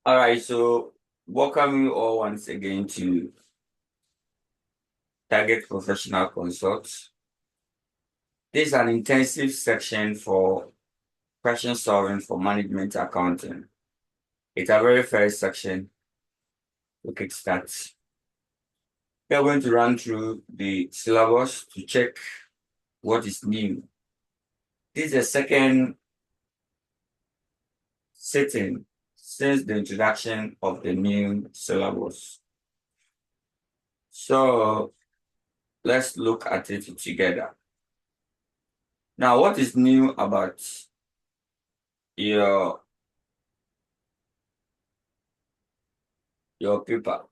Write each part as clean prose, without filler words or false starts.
All right, so welcome you all once again to Target Professional Consult. This is an intensive section for question solving for management accounting. It's our very first section to kickstart. We are going to run through the syllabus to check what is new. This is the second sitting since the introduction of the new syllabus. So let's look at it together. Now, what is new about your paper?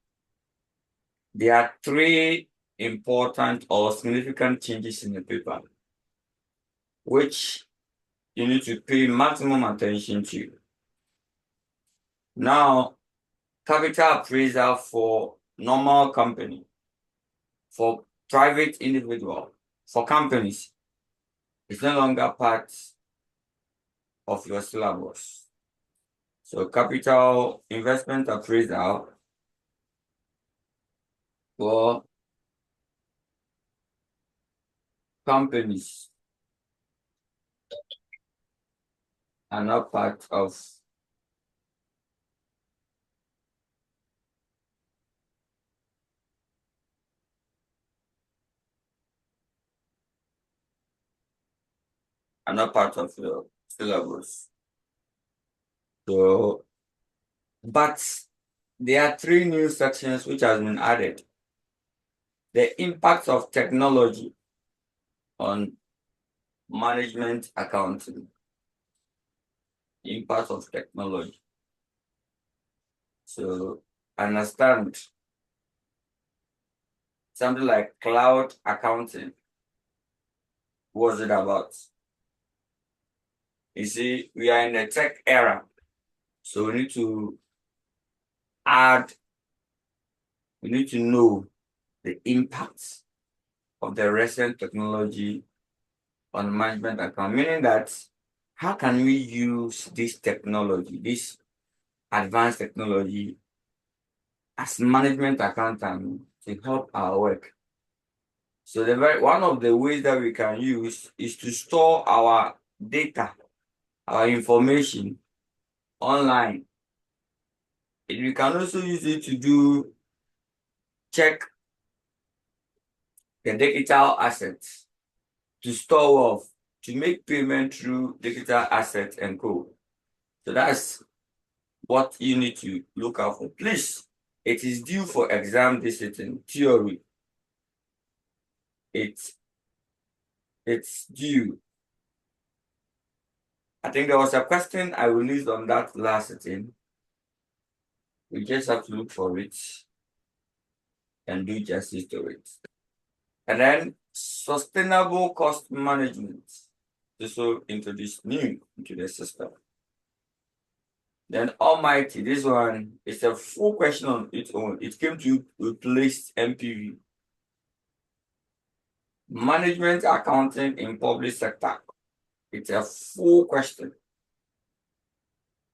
There are three important or significant changes in the paper, which you need to pay maximum attention to. Now, capital appraisal for normal company, for private individual, for companies, is no longer part of your syllabus. So capital investment appraisal for companies are not part of your syllabus. So, but there are three new sections which has been added. The impact of technology on management accounting. Impact of technology. So understand something like cloud accounting. What's it about? You see, we are in a tech era. So we need to know the impacts of the recent technology on management account, meaning that how can we use this technology, this advanced technology, as management accountant to help our work? So one of the ways that we can use is to store our data, our information online. And we can also use it to check the digital assets, to store wealth, to make payment through digital assets and co. So that's what you need to look out for. Please, it is due for exam this sitting, theory. It's due. I think there was a question I released on that last sitting. We just have to look for it and do justice to it. And then sustainable cost management. This will introduce new into the system. Then Almighty, this one is a full question on its own. It came to replace MPV. Management accounting in public sector. It's a full question.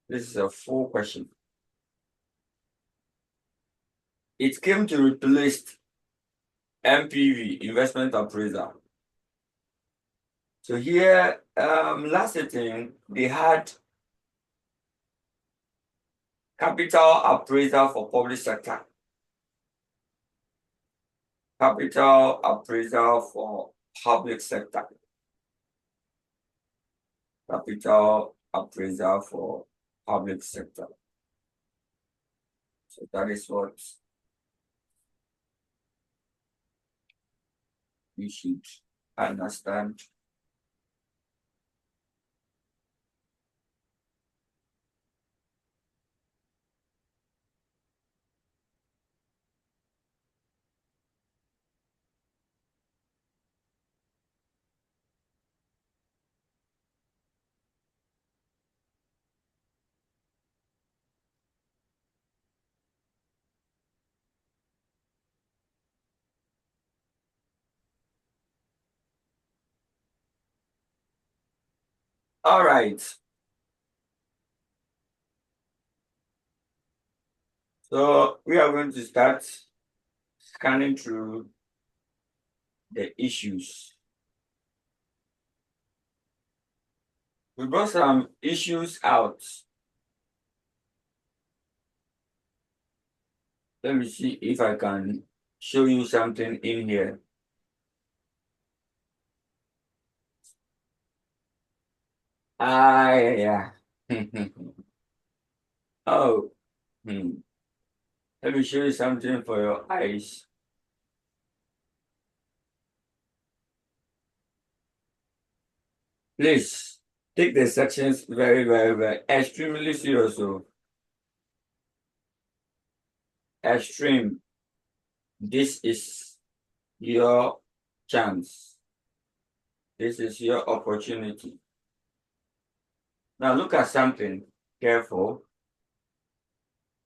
This is a full question. It came to replace MPV, investment appraiser. So here, last sitting, they had capital appraiser for public sector, capital appraiser for public sector, capital appraiser for public sector. So that is what we should understand. All right. So we are going to start scanning through the issues. We brought some issues out. Let me see if I can show you something in here. Yeah. Oh, hmm. Let me show you something for your eyes. Please take the sections very, very, very extremely serious. So extreme. This is your chance. This is your opportunity. Now look at something careful.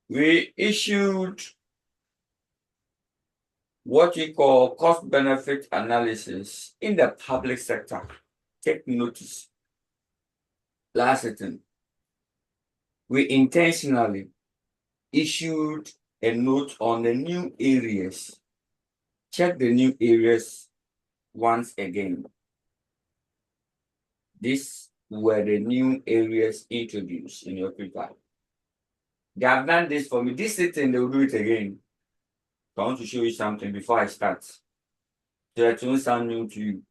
We issued what we call cost benefit analysis in the public sector. Take notice. Last sitting, we intentionally issued a note on the new areas. Check the new areas once again. These were the new areas introduced in your paper. They have done this for me. This sitting, they will do it again. I want to show you something before I start. So it won't sound new to you.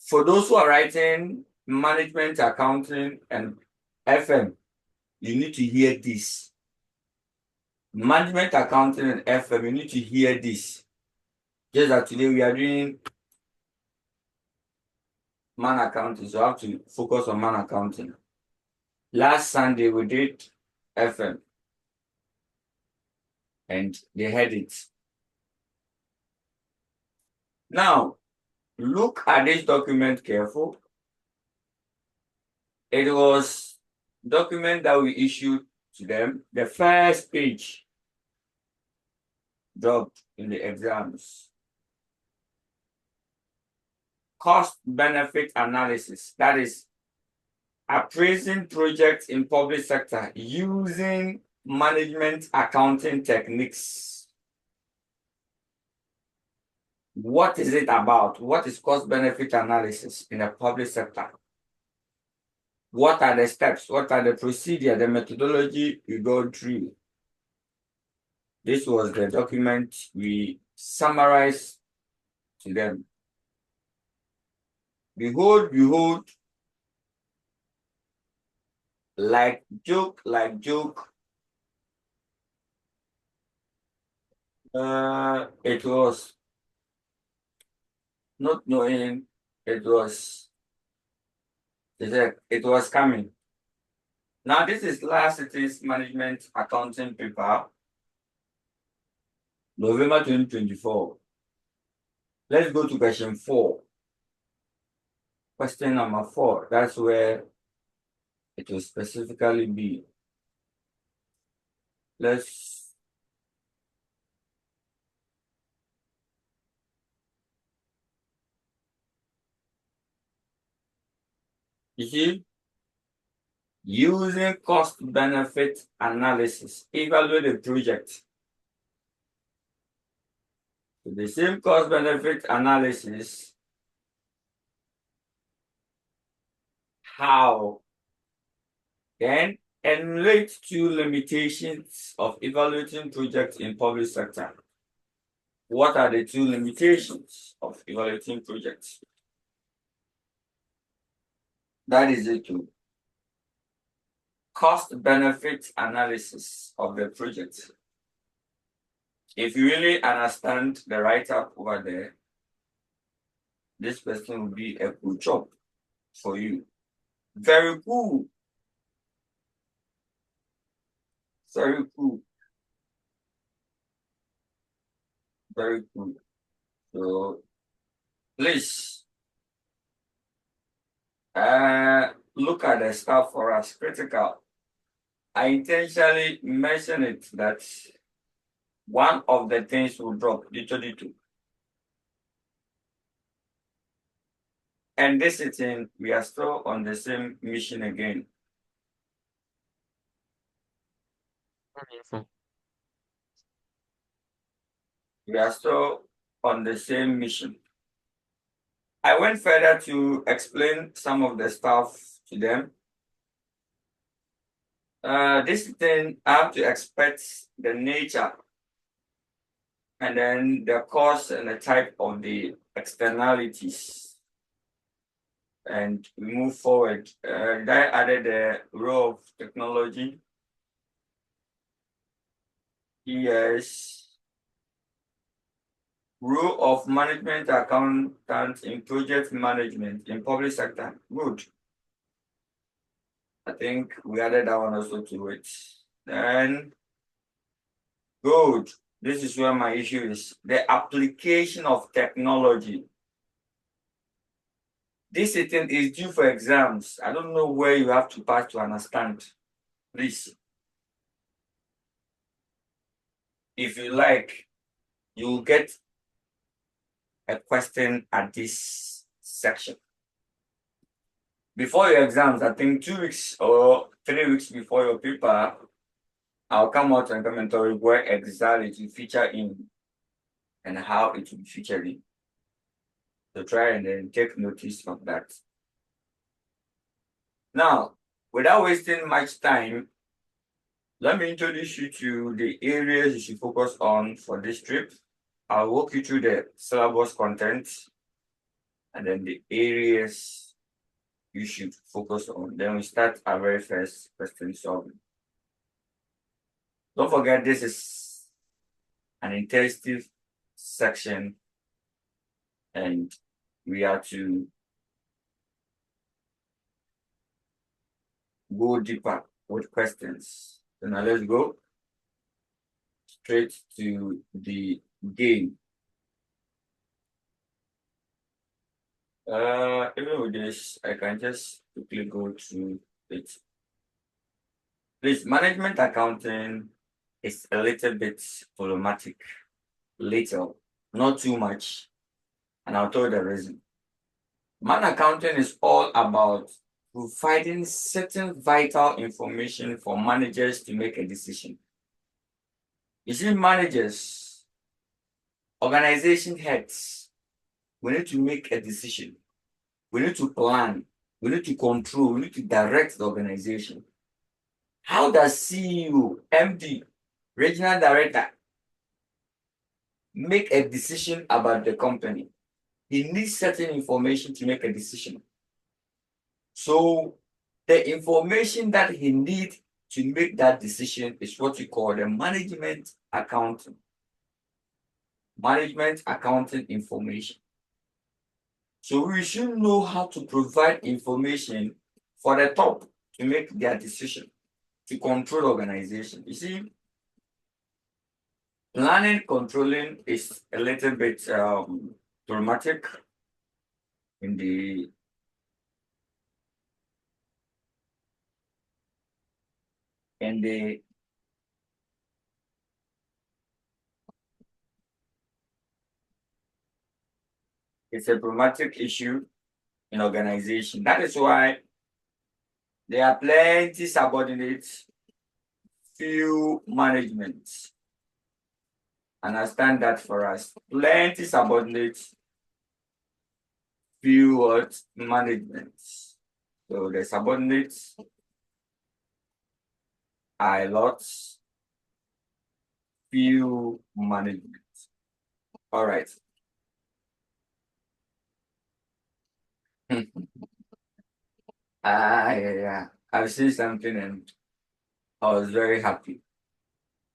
For those who are writing management, accounting, and FM, you need to hear this. Management, accounting, and FM, you need to hear this. Just that today we are doing man accounting, so I have to focus on man accounting. Last Sunday we did FM, and they had it. Now, look at this document careful. It was document that we issued to them. The first page dropped in the exams. Cost benefit analysis, that is appraising projects in public sector using management accounting techniques. What is it about? What is cost benefit analysis in the public sector? What are the steps? What are the procedure, the methodology you go through? This was the document we summarized to them. Behold, like joke. It was not knowing it was coming. Now this is last city's management accounting paper, November 2024. Let's go to question 4. Question number 4. That's where it will specifically be. Let's you see, using cost benefit analysis, evaluate the project. So the same cost benefit analysis, how then enumerate 2 limitations of evaluating projects in public sector. What are the 2 limitations of evaluating projects? That is it too. Cost benefit analysis of the project. If you really understand the write-up over there, this person will be a good job for you. Very cool. Very cool. Very cool. So please look at the stuff for us. Critical. I intentionally mention it that one of the things will drop literally 2. And this sitting, we are still on the same mission again. We are still on the same mission. I went further to explain some of the stuff to them. This thing, I have to expect the nature and then the cause and the type of the externalities. And we move forward. I added the role of technology. Yes. Role of management accountant in project management in public sector. Good. I think we added that one also to it. Then, good. This is where my issue is. The application of technology. This thing is due for exams. I don't know where you have to pass to understand. Please, if you like, you'll get a question at this section. Before your exams, I think 2 weeks or 3 weeks before your paper, I'll come out and commentary where exactly it will feature in and how it will be featured in. So try and then take notice of that. Now, without wasting much time, let me introduce you to the areas you should focus on for this trip. I'll walk you through the syllabus content and then the areas you should focus on. Then we start our very first question solving. Don't forget, this is an intensive section and we are to go deeper with questions. So now let's go straight to the game. Even with this, I can just quickly go through it. Please, management accounting is a little bit problematic. Little, not too much. And I'll tell you the reason. Man accounting is all about providing certain vital information for managers to make a decision. You see, managers, organization heads, we need to make a decision. We need to plan. We need to control. We need to direct the organization. How does CEO, MD, regional director make a decision about the company? He needs certain information to make a decision. So the information that he needs to make that decision is what we call the management accounting. Management accounting information. So we should know how to provide information for the top to make their decision, to control the organization. You see, planning controlling is a little bit dramatic in the it's a problematic issue in organization. That is why there are plenty subordinates, few management. Understand that for us. Plenty subordinates, few what management. So the subordinates are a lot, few management. All right. Yeah. I've seen something and I was very happy.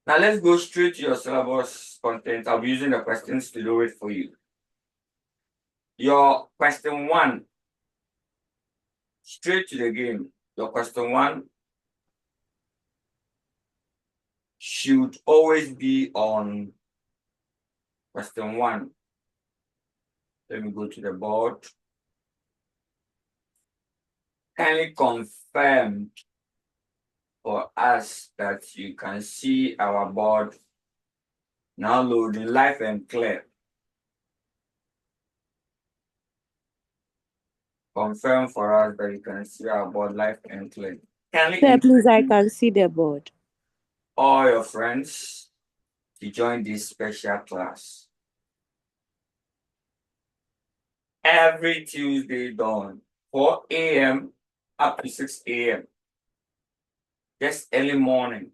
Now let's go straight to your syllabus content. I'll be using the questions to do it for you. Your question one, straight to the game. Your question one should always be on question one. Let me go to the board. Kindly confirm for us that you can see our board now loading live and clear. Confirm for us that you can see our board live and clear. Sir, please, I can see the board. all your friends to join this special class. Every Tuesday dawn, 4 a.m. up to 6 a.m. Just early morning.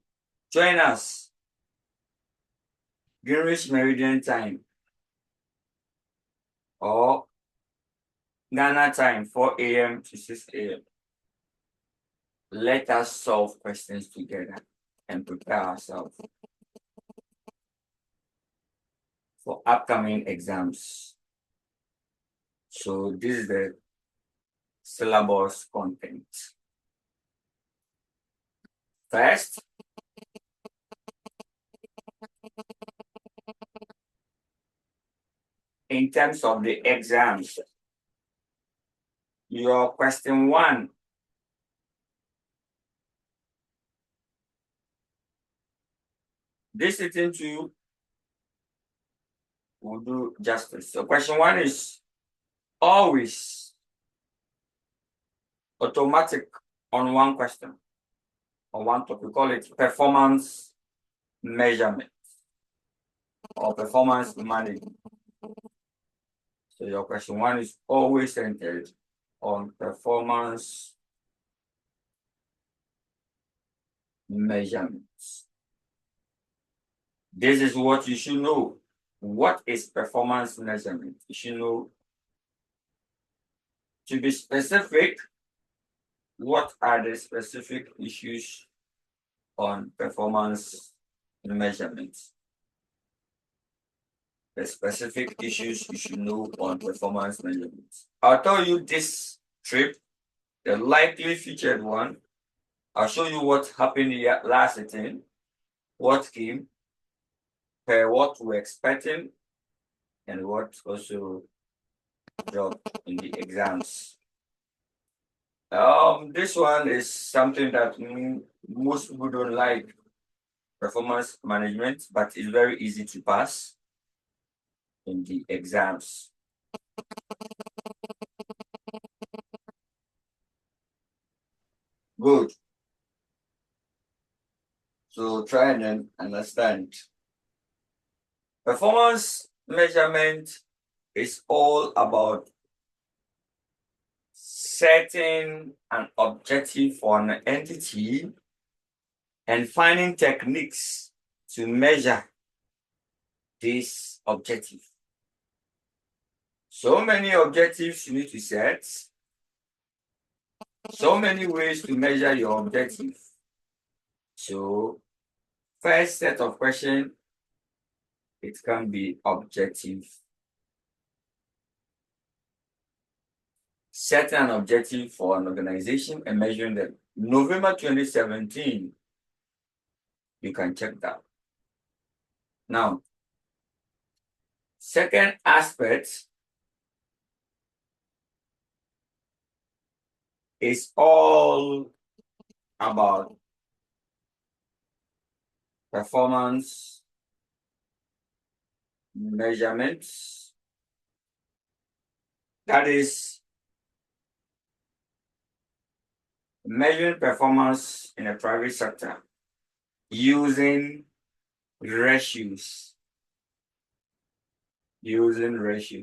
Join us. Greenwich Meridian time or Ghana time, 4 a.m. to 6 a.m. Let us solve questions together and prepare ourselves for upcoming exams. So this is the syllabus content. First, in terms of the exams, your question 1 this sitting to will do justice. So question 1 is always automatic on one question, on one topic. We call it performance measurement or performance management. So your question 1 is always centered on performance measurements. This is what you should know. What is performance measurement? You should know. To be specific, what are the specific issues on performance measurements? The specific issues you should know on performance measurements. I'll tell you this trip, the likely featured one. I'll show you what happened here last sitting, what came, per what we're expecting, and what also dropped in the exams. This one is something that most people don't like, performance management, but it's very easy to pass in the exams. Good. So try and understand. Performance measurement is all about setting an objective for an entity and finding techniques to measure this objective. So many objectives you need to set, so many ways to measure your objective. So first set of questions, it can be objective. Setting an objective for an organization and measuring them. November 2017, you can check that. Now, second aspect is all about performance measurements. That is measuring performance in a private sector using ratios.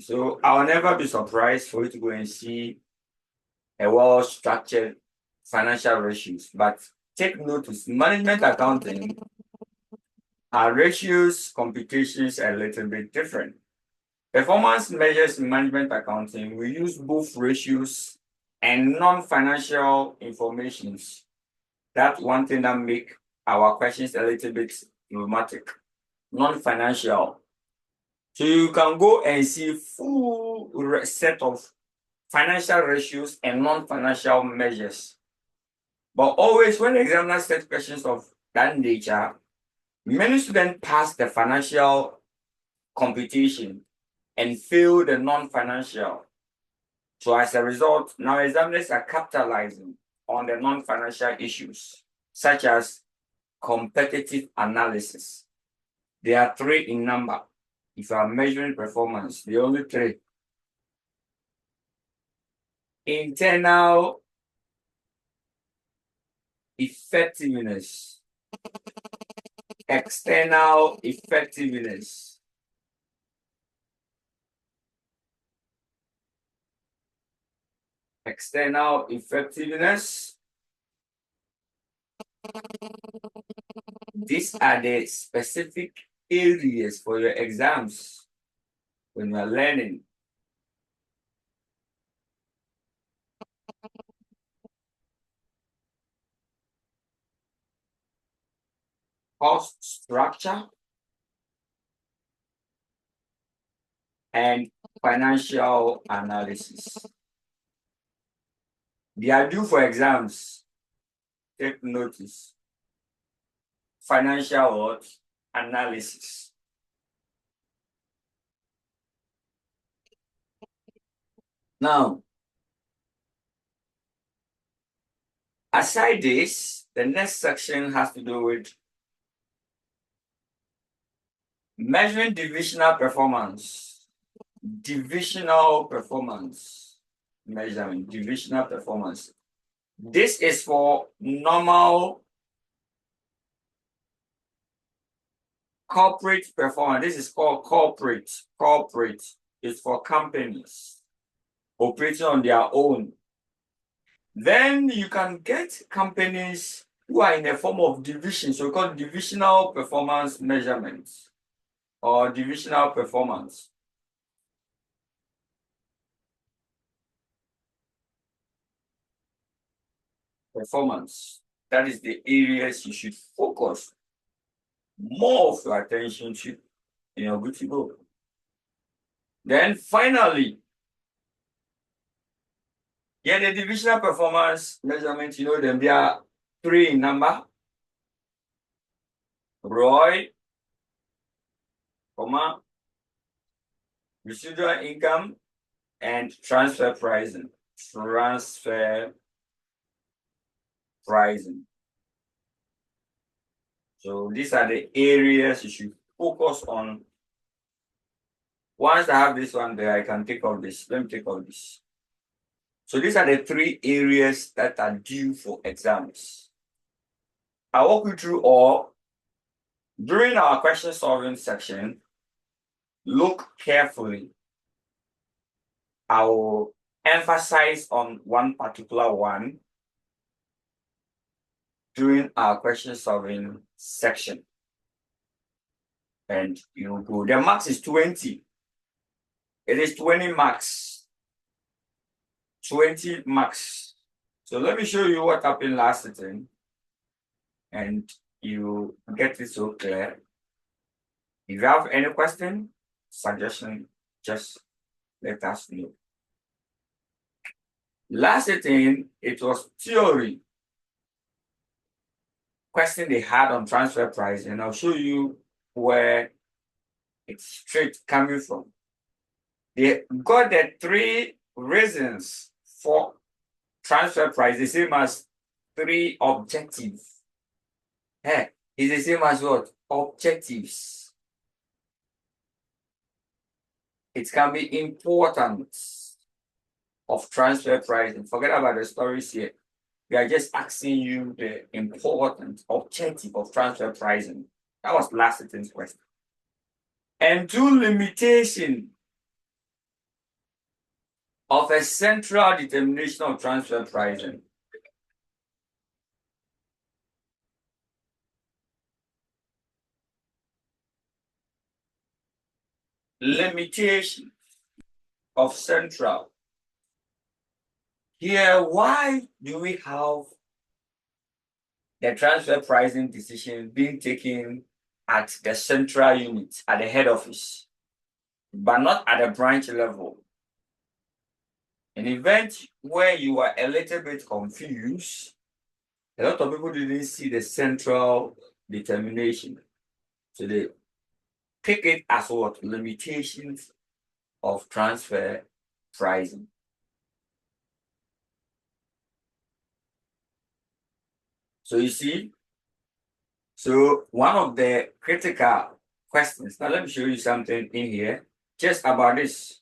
So I'll never be surprised for you to go and see a well-structured financial ratios, but take notice, management accounting, our ratios computations are a little bit different. Performance measures in management accounting, we use both ratios and non-financial informations. That's one thing that make our questions a little bit problematic. Non-financial. So you can go and see full set of financial ratios and non-financial measures. But always when the examiner sets questions of that nature, many students pass the financial computation and fail the non-financial. So as a result, now examiners are capitalizing on the non-financial issues, such as competitive analysis. There are 3 in number. If you are measuring performance, the only 3. Internal effectiveness. external effectiveness. External effectiveness. These are the specific areas for your exams when you are learning. Cost structure and financial analysis. They are due for exams. Take notice. Financial analysis. Now, aside this, the next section has to do with measuring divisional performance. Divisional performance. Measurement, divisional performance. This is for normal corporate performance. This is called corporate. Corporate is for companies operating on their own. Then you can get companies who are in a form of division. So we call divisional performance measurements or divisional performance. Performance. That is the areas you should focus more of your attention to in your good to go. Then finally, yeah, the divisional performance measurement, you know them, they are 3 in number. ROI, residual income, and transfer pricing. Transfer pricing. So these are the areas you should focus on. Once I have this one there, I can take off this. Let me take off this. So these are the 3 areas that are due for exams. I'll walk you through all. During our question solving section, look carefully. I will emphasize on one particular one during our question solving section. And you go, the max is 20. It is 20 marks. 20 marks. So let me show you what happened last sitting. And you get it so clear. If you have any question, suggestion, just let us know. Last sitting, it was theory question they had on transfer pricing, and I'll show you where it's straight coming from. They got the 3 reasons for transfer price, the same as 3 objectives. Hey, it's the same as what? Objectives. It can be important of transfer pricing. Forget about the stories here. We are just asking you the important objective of transfer pricing. That was last sitting's question. And 2 limitation of a central determination of transfer pricing. Limitation of central. Here, why do we have the transfer pricing decision being taken at the central unit, at the head office, but not at the branch level? An event where you are a little bit confused, a lot of people didn't see the central determination. So they take it as what? Limitations of transfer pricing. So you see, so one of the critical questions, now let me show you something in here, just about this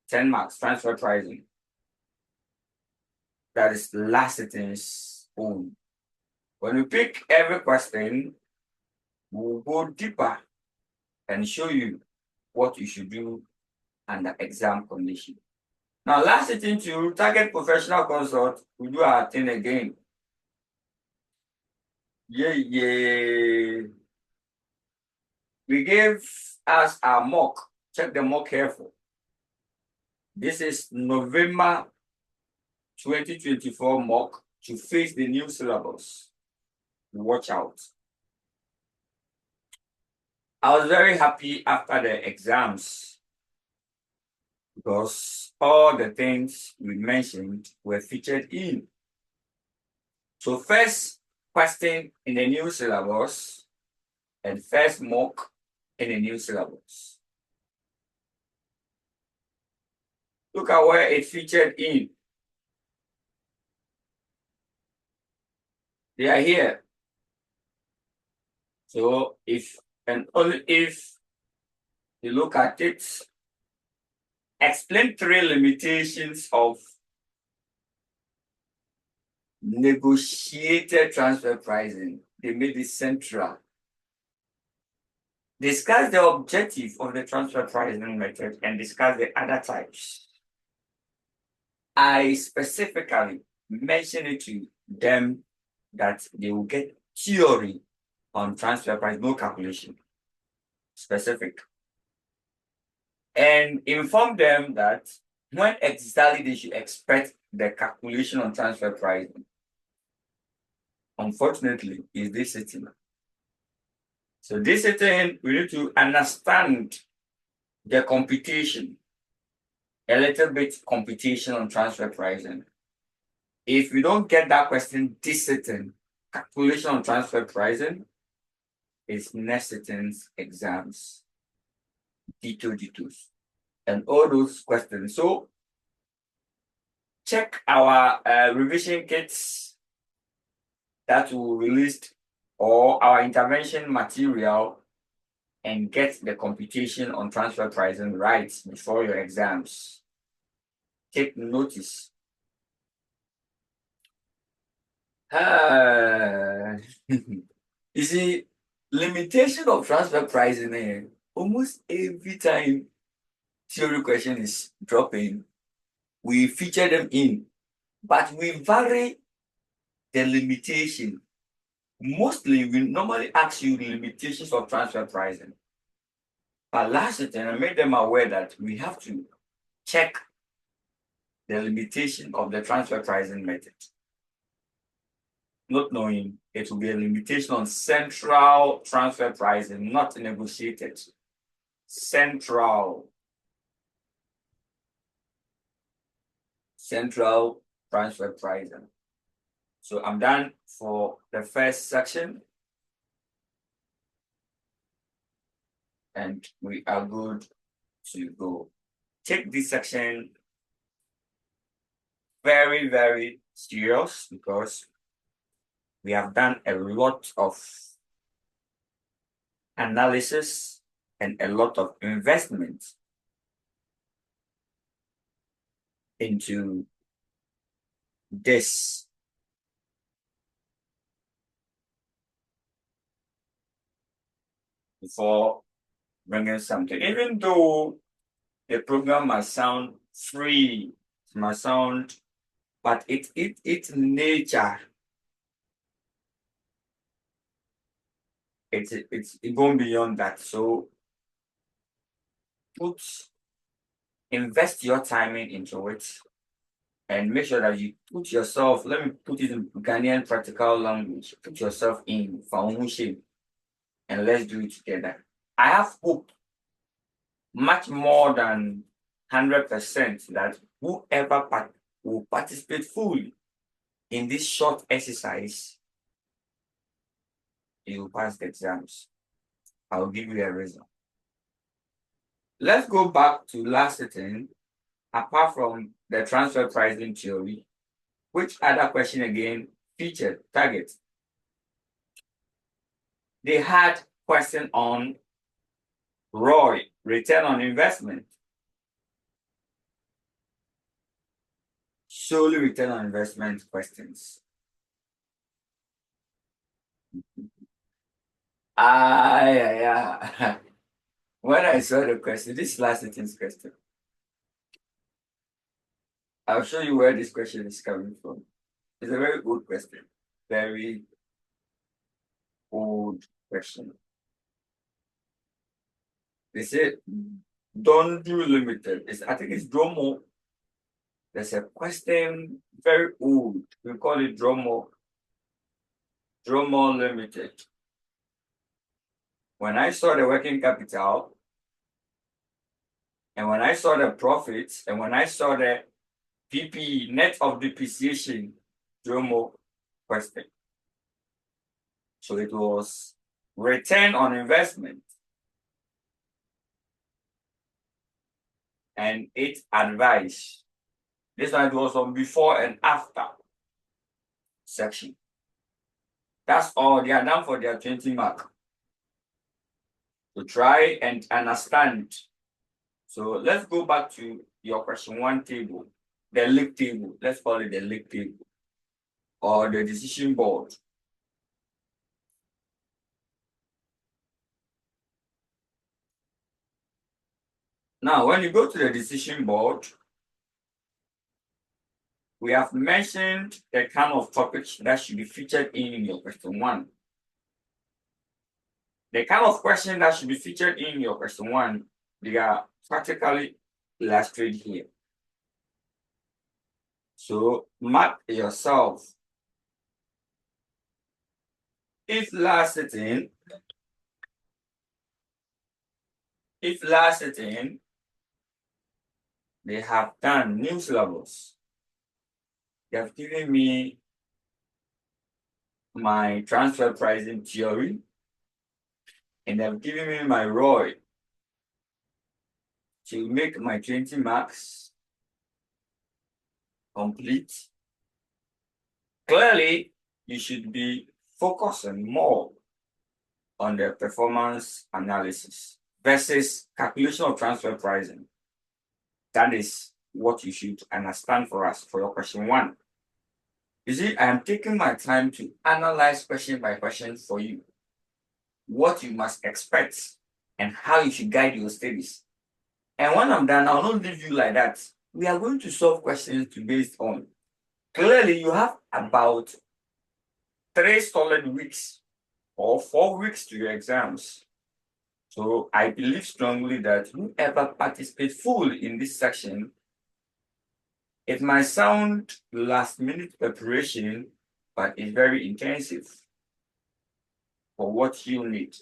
10 marks transfer pricing. That is last sitting's own. When you pick every question, We'll go deeper and show you what you should do under exam condition. Now, last sitting to target professional consult, we do our thing again. Yeah. We gave us our mock. Check the mock careful. This is November 2024 mock to face the new syllabus. Watch out. I was very happy after the exams because all the things we mentioned were featured in. So first question in the new syllabus and first mock in the new syllabus. Look at where it featured in. They are here. So if and only if you look at it, explain 3 limitations of negotiated transfer pricing. They made it central. Discuss the objective of the transfer pricing method and discuss the other types. I specifically mentioned it to them that they will get theory on transfer price, no calculation, specific. And inform them that when exactly they should expect the calculation on transfer pricing. Unfortunately, is this sitting. So this sitting, we need to understand the computation, a little bit computation on transfer pricing. If we don't get that question, this sitting, calculation on transfer pricing, is next sitting's exams, D2, and all those questions. So check our revision kits that we released or our intervention material and get the computation on transfer pricing right before your exams. Take notice. You see, limitation of transfer pricing, almost every time theory question is dropping, we feature them in, but we vary the limitation. Mostly, we normally ask you the limitations of transfer pricing. But last time, I made them aware that we have to check the limitation of the transfer pricing method. Not knowing it will be a limitation on central transfer pricing, not negotiated. Central transfer pricing. So I'm done for the first section. And we are good to go. Take this section very, very serious because we have done a lot of analysis and a lot of investment into this. Before bringing something, even though the program might sound free, might sound, but its nature, it's going beyond that. So invest your timing into it and make sure that you put yourself, let me put it in Ghanaian practical language, put yourself in foundation and let's do it together. I have hope much more than 100% that whoever will participate fully in this short exercise, you will pass the exams. I'll give you a reason. Let's go back to last sitting. Apart from the transfer pricing theory, which other question again featured target? They had question on ROI, return on investment. Solely return on investment questions. Yeah. When I saw the question, this last sentence question, I'll show you where this question is coming from. It's a very good question. Very old question. They say, don't do limited. I think it's Dromo. There's a question very old. We call it Dromo. Dromo Limited. When I saw the working capital, and when I saw the profits, and when I saw the PPE, net of depreciation, Dromo question. So it was return on investment. And it advice. This one was on before and after section. That's all they are done for their 20 mark. To try and understand. So let's go back to your question one table, the league table. Let's call it the league table or the decision board. Now, when you go to the decision board, we have mentioned the kind of topics that should be featured in your question one. The kind of question that should be featured in your question one, they are practically illustrated here. So mark yourself. If last sitting, they have done new syllabus. They have given me my transfer pricing theory, and they have given me my ROI to make my 20 marks complete. Clearly, you should be focusing more on the performance analysis versus calculation of transfer pricing. That is what you should understand for us for your question one. You see, I am taking my time to analyze question by question for you, what you must expect and how you should guide your studies. And when I'm done, I'll not leave you like that. We are going to solve questions based on. Clearly, you have about 3 solid weeks or 4 weeks to your exams. So I believe strongly that whoever participates fully in this section, it might sound last-minute preparation, but it's very intensive for what you need.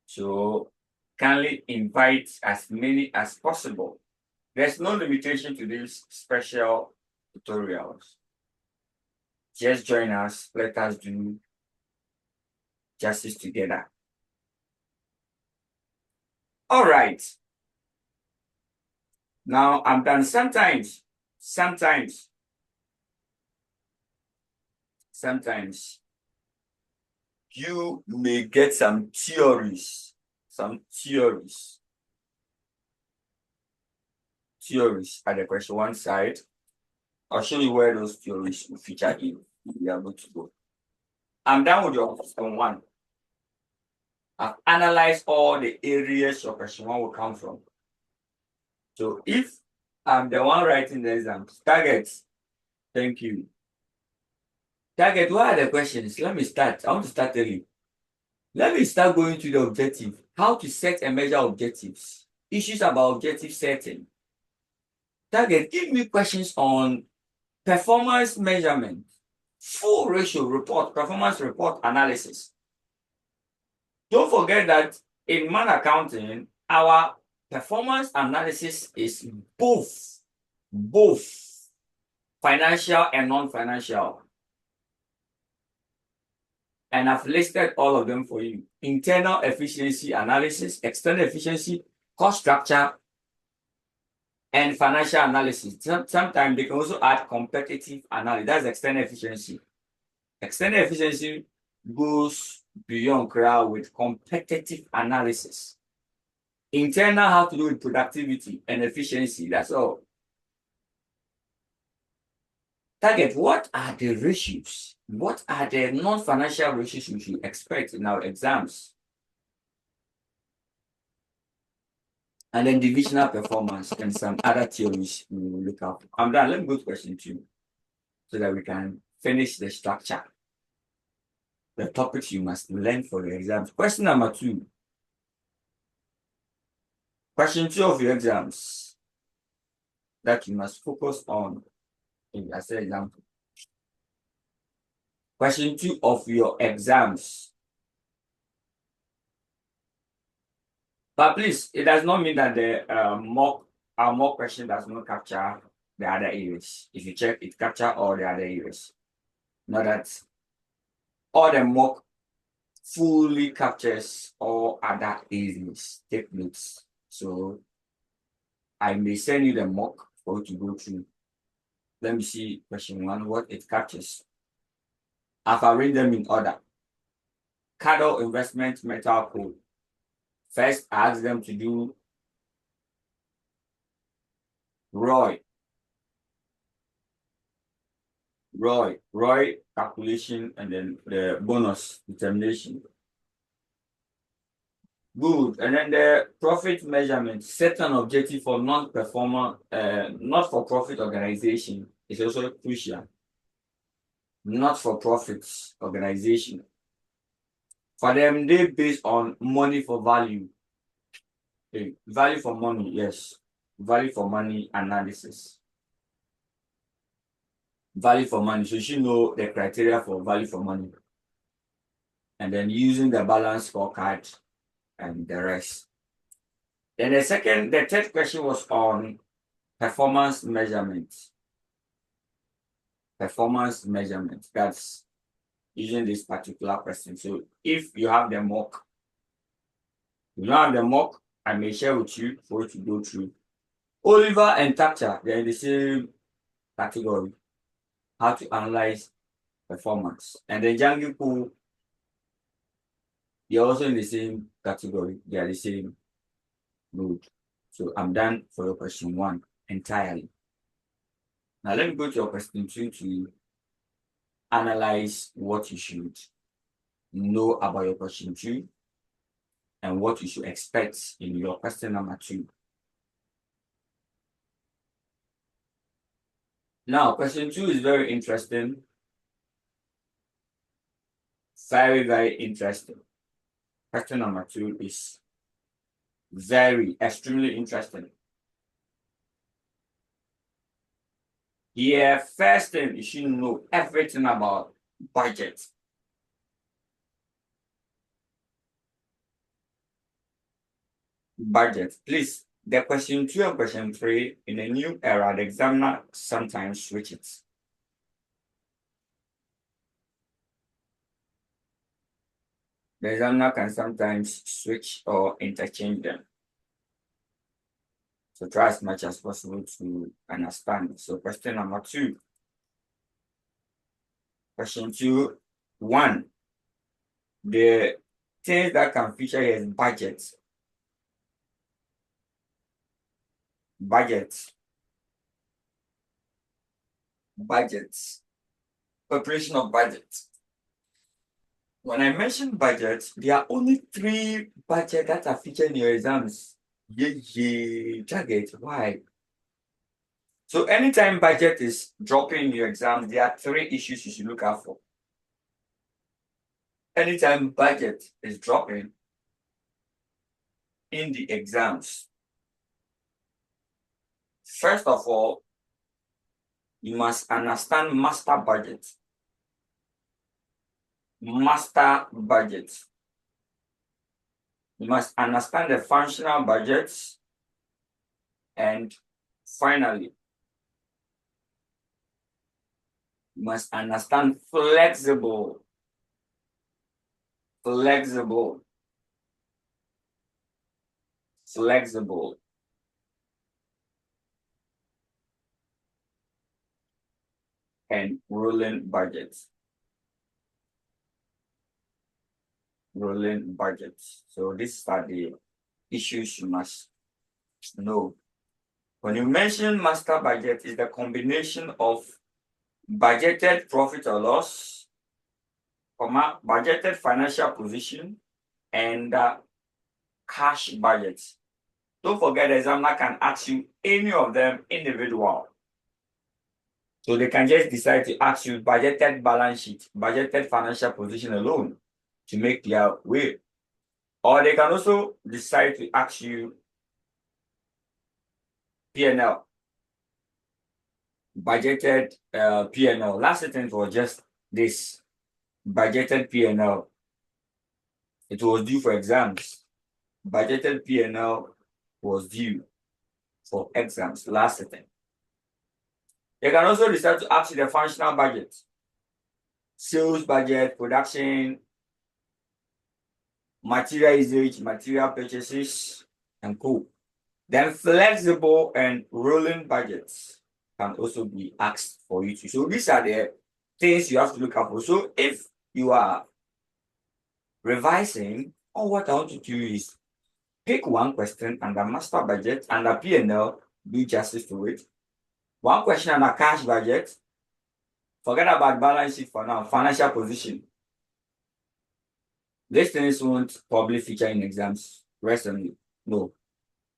So kindly invite as many as possible. There's no limitation to these special tutorials. Just join us. Let us do justice together. All right. Now I'm done. Sometimes you may get some theories at the question one side. I'll show you where those theories will feature in. You'll be able to go. I'm done with your question one. I've analyzed all the areas your question one will come from. So if I'm the one writing the exam, targets, thank you. Target, what are the questions? Let me start. I want to start early. Let me start going to the objective. How to set and measure objectives. Issues about objective setting. Target, give me questions on performance measurement, full ratio report, performance report analysis. Don't forget that in man accounting, our performance analysis is both financial and non-financial. And I've listed all of them for you. Internal efficiency analysis, external efficiency, cost structure, and financial analysis. Sometimes they can also add competitive analysis. That's external efficiency. External efficiency goes beyond crowd with competitive analysis. Internal have to do with productivity and efficiency. That's all. Target, what are the ratios? What are the non-financial ratios we should expect in our exams? And then divisional performance and some other theories we will look up. I'm done. Let me go to question 2 so that we can finish the structure. The topics you must learn for your exams. Question number 2. Question 2 of your exams that you must focus on as an example. Question 2 of your exams. But please, it does not mean that the mock question does not capture the other areas. If you check, it capture all the other areas. Not that all the mock fully captures all other areas. Take notes. So I may send you the mock for you to go through. Let me see question 1, what it captures. I've arranged them in order. Cattle investment metal code. First, I asked them to do ROI calculation, and then the bonus determination. Good. And then the profit measurement, set an objective for non-performer, not-for-profit organization is also crucial. Not-for-profit organization. For them, they based on money for value. Okay. Value for money, yes. Value for money analysis. Value for money. So you should know the criteria for value for money. And then using the balance scorecard and the rest. Then the third question was on performance measurement. Performance measurement. That's using this particular question. So if you have the mock, you don't have the mock, I may share with you for you to go through. Oliver and Thatcher, they're in the same category. How to analyze performance. And then Jangi Pool, they're also in the same category. They are the same. Good. So I'm done for your question 1 entirely. Now let me go to your question 2 to analyze what you should know about your question 2 and what you should expect in your question number 2. Now, question 2 is very interesting. Very, very interesting. Question number 2 is extremely interesting. Yeah, first thing, you should know everything about budget. Budget. Please, the question 2 and question 3 in a new era, the examiner sometimes switches. The examiner can sometimes switch or interchange them. So try as much as possible to understand. So question number 2. Question 2, 1. The things that can feature here is budget. Preparation of budget. When I mention budget, there are only 3 budgets that are featured in your exams. Target. Why? So anytime budget is dropping in your exams, there are 3 issues you should look out for. Anytime budget is dropping in the exams, first of all, you must understand master budget. Master budget. You must understand the functional budgets. And finally, you must understand flexible and rolling budgets. So these are the issues you must know. When you mention master budget, it's the combination of budgeted profit or loss, budgeted financial position, and cash budget. Don't forget the examiner can ask you any of them individual. So they can just decide to ask you budgeted balance sheet, budgeted financial position alone to make their way. Or they can also decide to ask you P&L, budgeted P&L. Last sentence was just this, budgeted P&L. It was due for exams. Budgeted P&L was due for exams, last sentence. They can also decide to ask you the functional budget, sales budget, production, material usage, material purchases, and co. Then flexible and rolling budgets can also be asked for you to. So these are the things you have to look out for. So if you are revising, all what I want you to do is pick one question under master budget, under P&L, do justice to it. One question under cash budget, forget about balance sheet for now, financial position. These things won't probably feature in exams recently. No,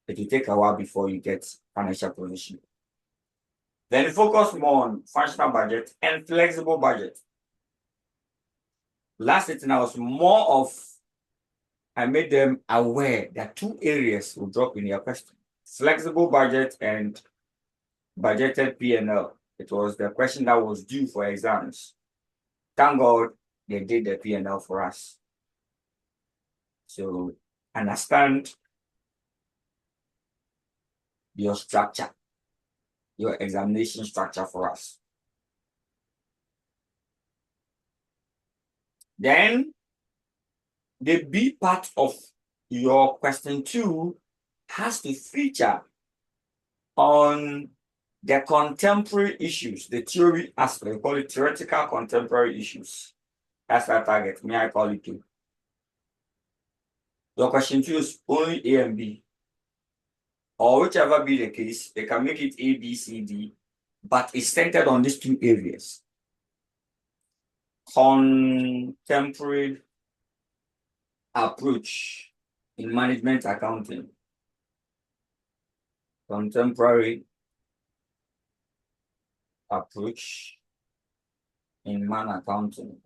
it will take a while before you get financial position. Then focus more on functional budget and flexible budget. Last thing I was more of, I made them aware that two areas will drop in your question. Flexible budget and budgeted P&L. It was the question that was due for exams. Thank God they did the P&L for us. So understand your structure, your examination structure for us. Then the B part of your question 2 has to feature on the contemporary issues, the theory aspect. We call it theoretical contemporary issues. That's our target. Me, I call it 2. Your question 2 is only A and B. Or whichever be the case, they can make it A, B, C, D, but it's centered on these 2 areas. Contemporary approach in management accounting. Contemporary approach in man accounting.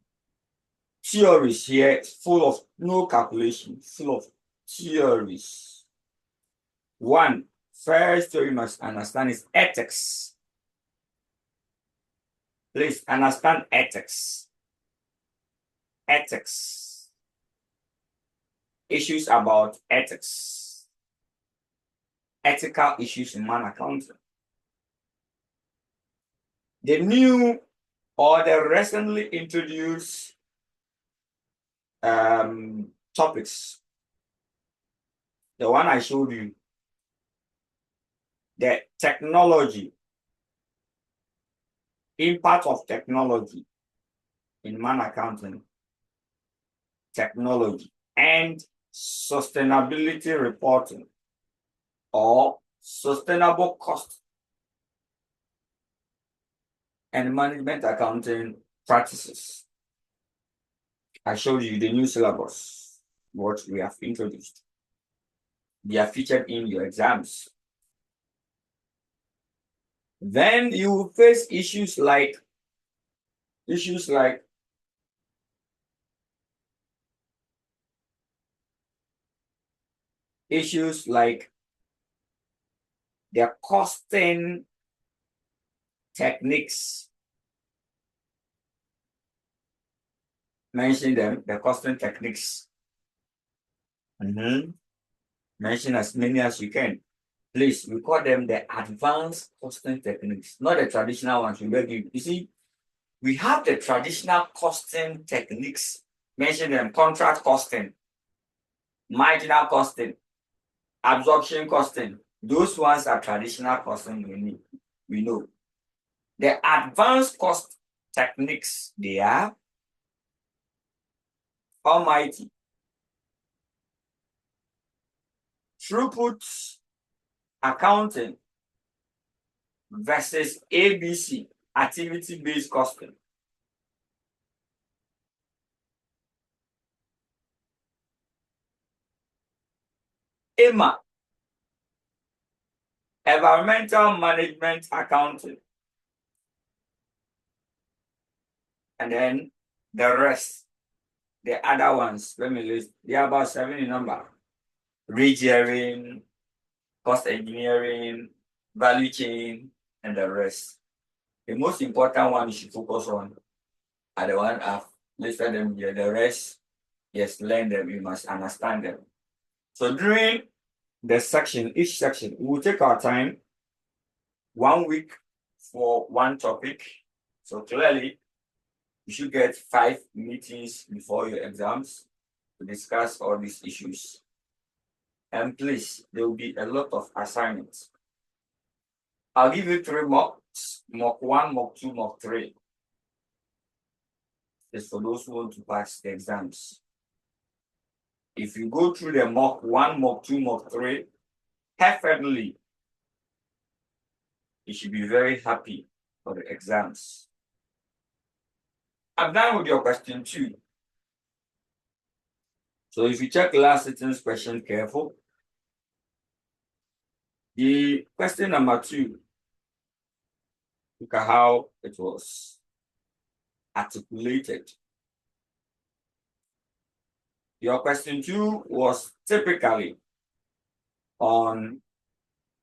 Theories here full of no calculation, full of theories. One, first theory you must understand is ethics. Please understand ethics. Ethics. Issues about ethics. Ethical issues in man accounting. The new or the recently introduced topics. The one I showed you, the technology, impact of technology in man accounting, technology, and sustainability reporting or sustainable cost and management accounting practices. I showed you the new syllabus, what we have introduced. They are featured in your exams. Then you will face issues like the costing techniques. Mention them, the costing techniques. Mention as many as you can. Please, we call them the advanced costing techniques, not the traditional ones. You see, we have the traditional costing techniques. Mention them: contract costing, marginal costing, absorption costing. Those ones are traditional costing we know. The advanced cost techniques, they are almighty. Throughput accounting versus ABC. activity-based costing. EMA, environmental management accounting. And then the rest, the other ones, let me list, they are about 7 in number. Regearing, cost engineering, value chain, and the rest. The most important one you should focus on are the one I've listed them here. The rest, yes, learn them, you must understand them. So during the section, each section, we will take our time, 1 week for one topic. So clearly, you should get 5 meetings before your exams to discuss all these issues. And please, there will be a lot of assignments. I'll give you 3 mocks, mock 1, mock 2, mock 3. It's for those who want to pass the exams. If you go through the mock 1, mock 2, mock 3, perfectly, you should be very happy for the exams. I'm done with your question 2. So if you check last sitting's question careful, the question number 2, look at how it was articulated. Your question 2 was typically on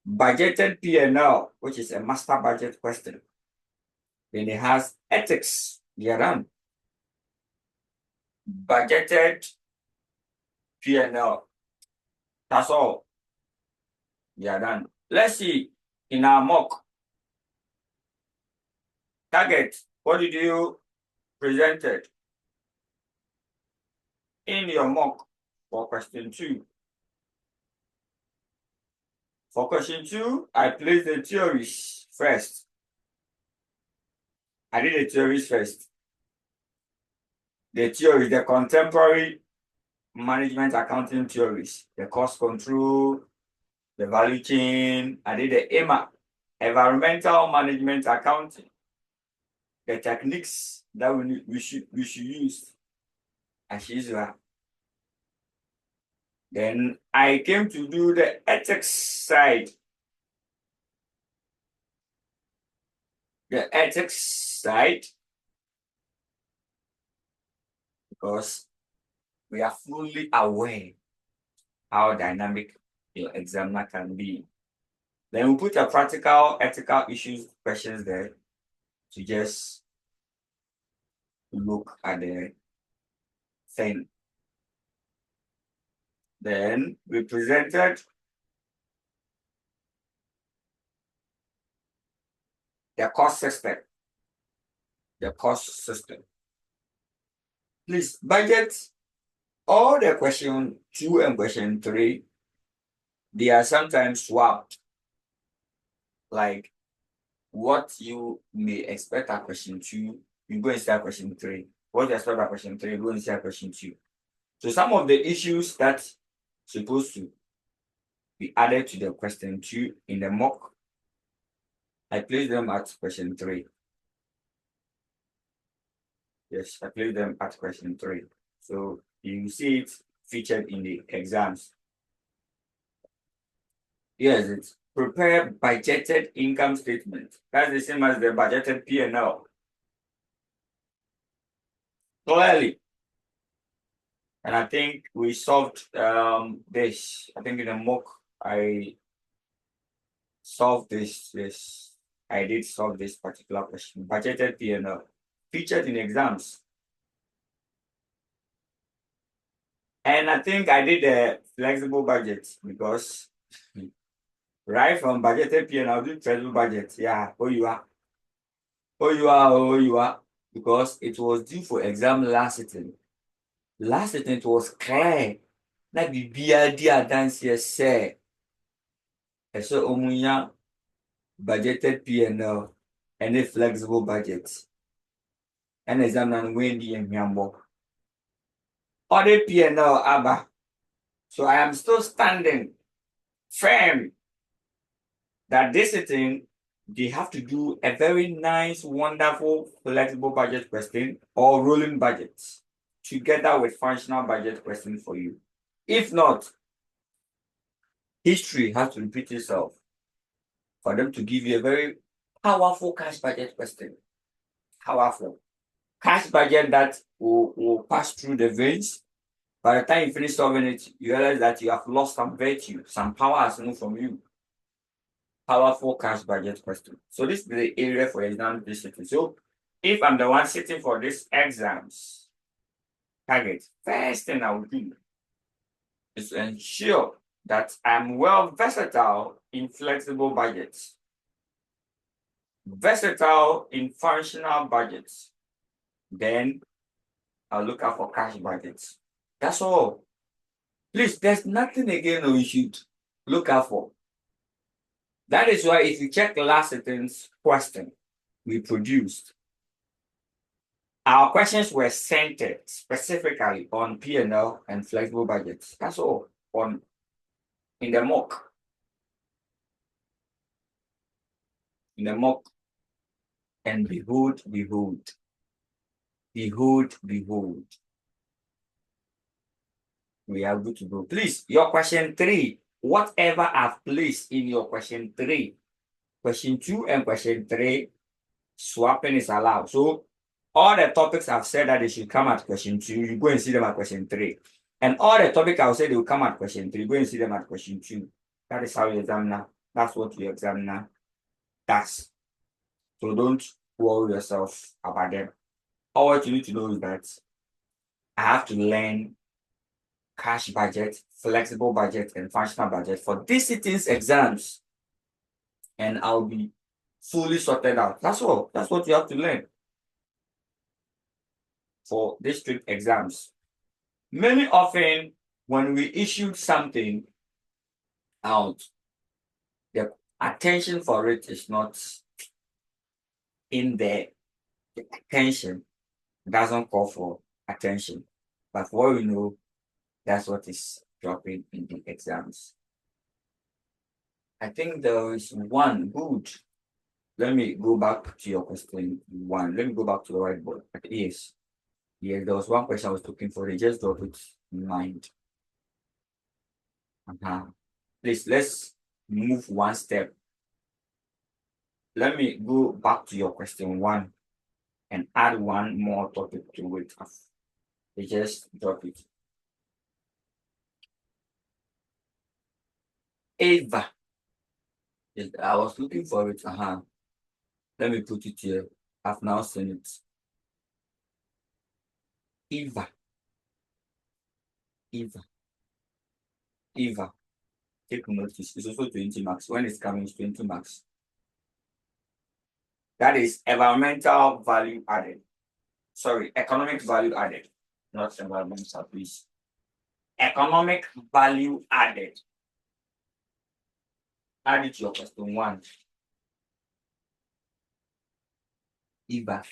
budgeted P&L, which is a master budget question. Then it has ethics, you're done. Budgeted P&L, that's all. You're done. Let's see, in our mock, target, what did you presented in your mock for question 2? For question 2, I placed the theories first. I did the theories first. The theory, the contemporary management accounting theories, the cost control, the value chain. I did the EMA, environmental management accounting, the techniques that we should use as usual. Then I came to do the ethics side. The ethics side, because we are fully aware how dynamic your examiner can be. Then we put a practical ethical issues questions there to just look at the thing. Then we presented the cost system. The cost system. Please budget all the question 2 and question 3. They are sometimes swapped. Like what you may expect at question 2, you go and start question 3. What you expect at question 3, you go and start question 2. So some of the issues that supposed to be added to the question 2 in the mock, I place them at question 3. Yes, I place them at question 3. So you see it featured in the exams. Yes, it's prepare budgeted income statement. That's the same as the budgeted P&L. Clearly. And I think we solved this. I think in the mock, I solved this. Yes, I did solve this particular question. Budgeted P&L featured in exams. And I think I did a flexible budget because right from budgeted P&L to flexible budget. Yeah, you are. Because it was due for exam last sitting. Last sitting, it was clear. Na bibia di adanse say. So omunya budgeted P&L and a flexible budget. And exam and windy and yambo. Other P&L aba. So I am still standing firm that this sitting they have to do a very nice, wonderful, flexible budget question or rolling budget together with functional budget question for you. If not, history has to repeat itself for them to give you a very powerful cash budget question. Powerful. Cash budget that will pass through the veins. By the time you finish solving it, you realize that you have lost some virtue, some power has moved from you. Powerful cash budget question. So this is the area for exam sitting. So if I'm the one sitting for this exams target, first thing I will do is to ensure that I'm well versatile in flexible budgets, versatile in functional budgets. Then I'll look out for cash budgets. That's all. Please, there's nothing again we should look out for. That is why if you check the last sentence question we produced, our questions were centered specifically on P&L and flexible budgets. That's all in the mock. In the mock. And behold, behold. Behold, behold. We are good to go. Please, your question 3, whatever I've placed in your question 3, question 2 and question 3, swapping is allowed. So all the topics I've said that they should come at question 2, you go and see them at question 3. And all the topics I'll say they will come at question 3, go and see them at question 2. That is how you examiner, that's what your examiner does. So don't worry yourself about them. All what you need to know is that I have to learn cash budget, flexible budget, and functional budget for these sittings exams. And I'll be fully sorted out. That's all. That's what you have to learn for district exams. Many often, when we issued something out, the attention for it is not in there. The attention doesn't call for attention. But for all we know, that's what is dropping in the exams. I think there is one good. Let me go back to your question 1. Let me go back to the whiteboard. Yes. Yes, there was one question I was looking for. They just dropped it in mind. Please, let's move one step. Let me go back to your question 1 and add one more topic to it. They just drop it. Ava. I was looking for it. Let me put it here. I've now seen it. Eva. Take notice. It's also 20 marks. When it's coming, it's 20 marks. That is environmental value added. Sorry, economic value added. Not environmental, please. Economic value added. Add it to your question 1. Eva.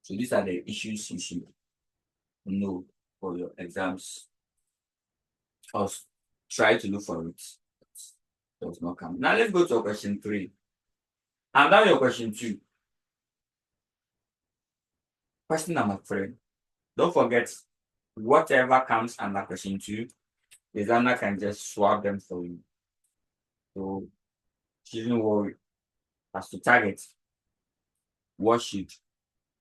So these are the issues you should know for your exams. Or try to look for it. It was not coming. Now let's go to question 3. And now your question 2. Question number 3. Don't forget, whatever comes under question 2, the examiner can just swap them for you. So shouldn't worry. As to target, what should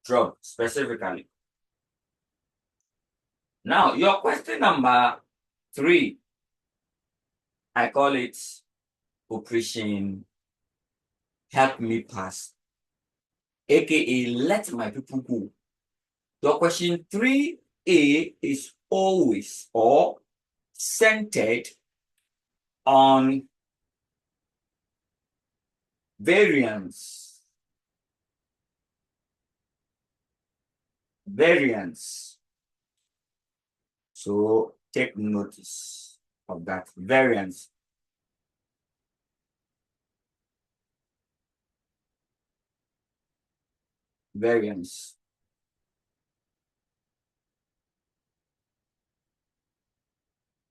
drop specifically. Now, your question number 3, I call it Operation Help Me Pass, aka Let My People Go. Your question 3A is always or centered on variance. So take notice of that. Variance.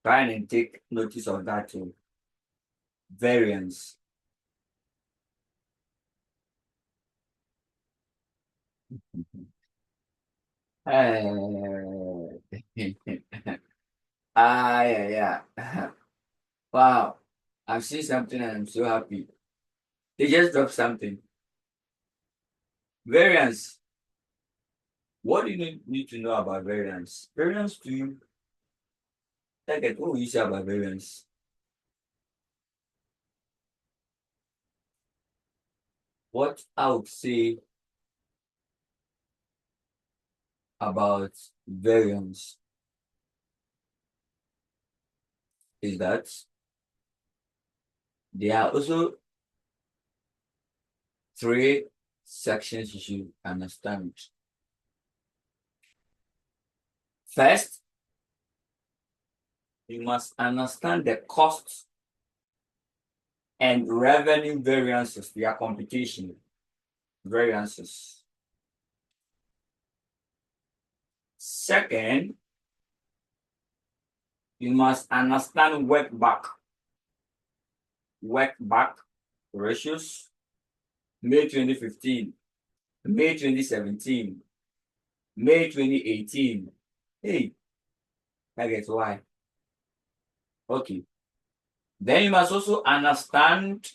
Try and take notice of that too. Variance. Yeah, yeah. Wow. I've seen something and I'm so happy. They just dropped something. Variance. What do you need to know about variance? Variance to you, target, what will you say about variance? What I would say about variance is that there are also three sections you should understand. First, you must understand the costs and revenue variances, their computation variances. Second, you must understand work back ratios, May 2015, May 2017, May 2018. Hey, I get why. Okay. Then you must also understand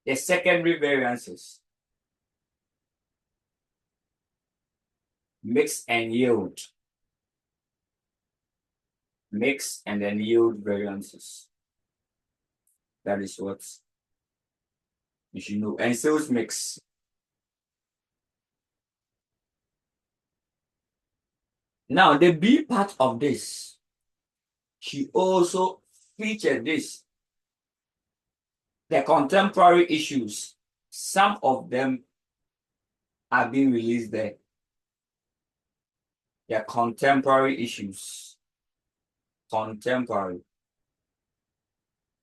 the secondary variances, mix and yield. Mix and then yield variances. That is what you should know. And sales mix. Now, the B part of this, she also featured this, the contemporary issues. Some of them are being released there. The contemporary issues. Contemporary.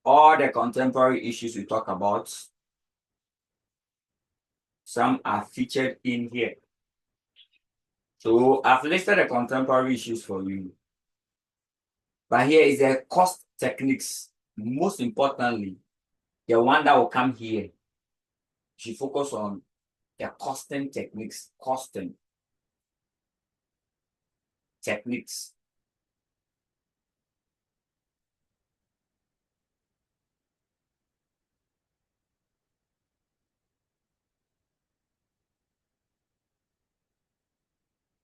All the contemporary issues we talk about, some are featured in here. So I've listed the contemporary issues for you. But here is the cost techniques. Most importantly, the one that will come here, you should focus on the costing techniques. Costing techniques.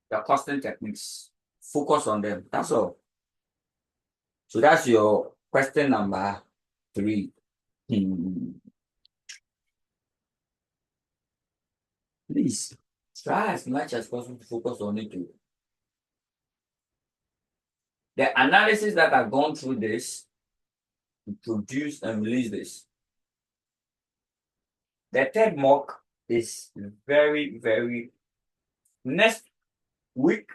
The costing techniques. Focus on them. That's all. So that's your question number 3. Please try as much as possible to focus on it too. The analysis that I've gone through this to produce and release this. The third mock is very, very next week.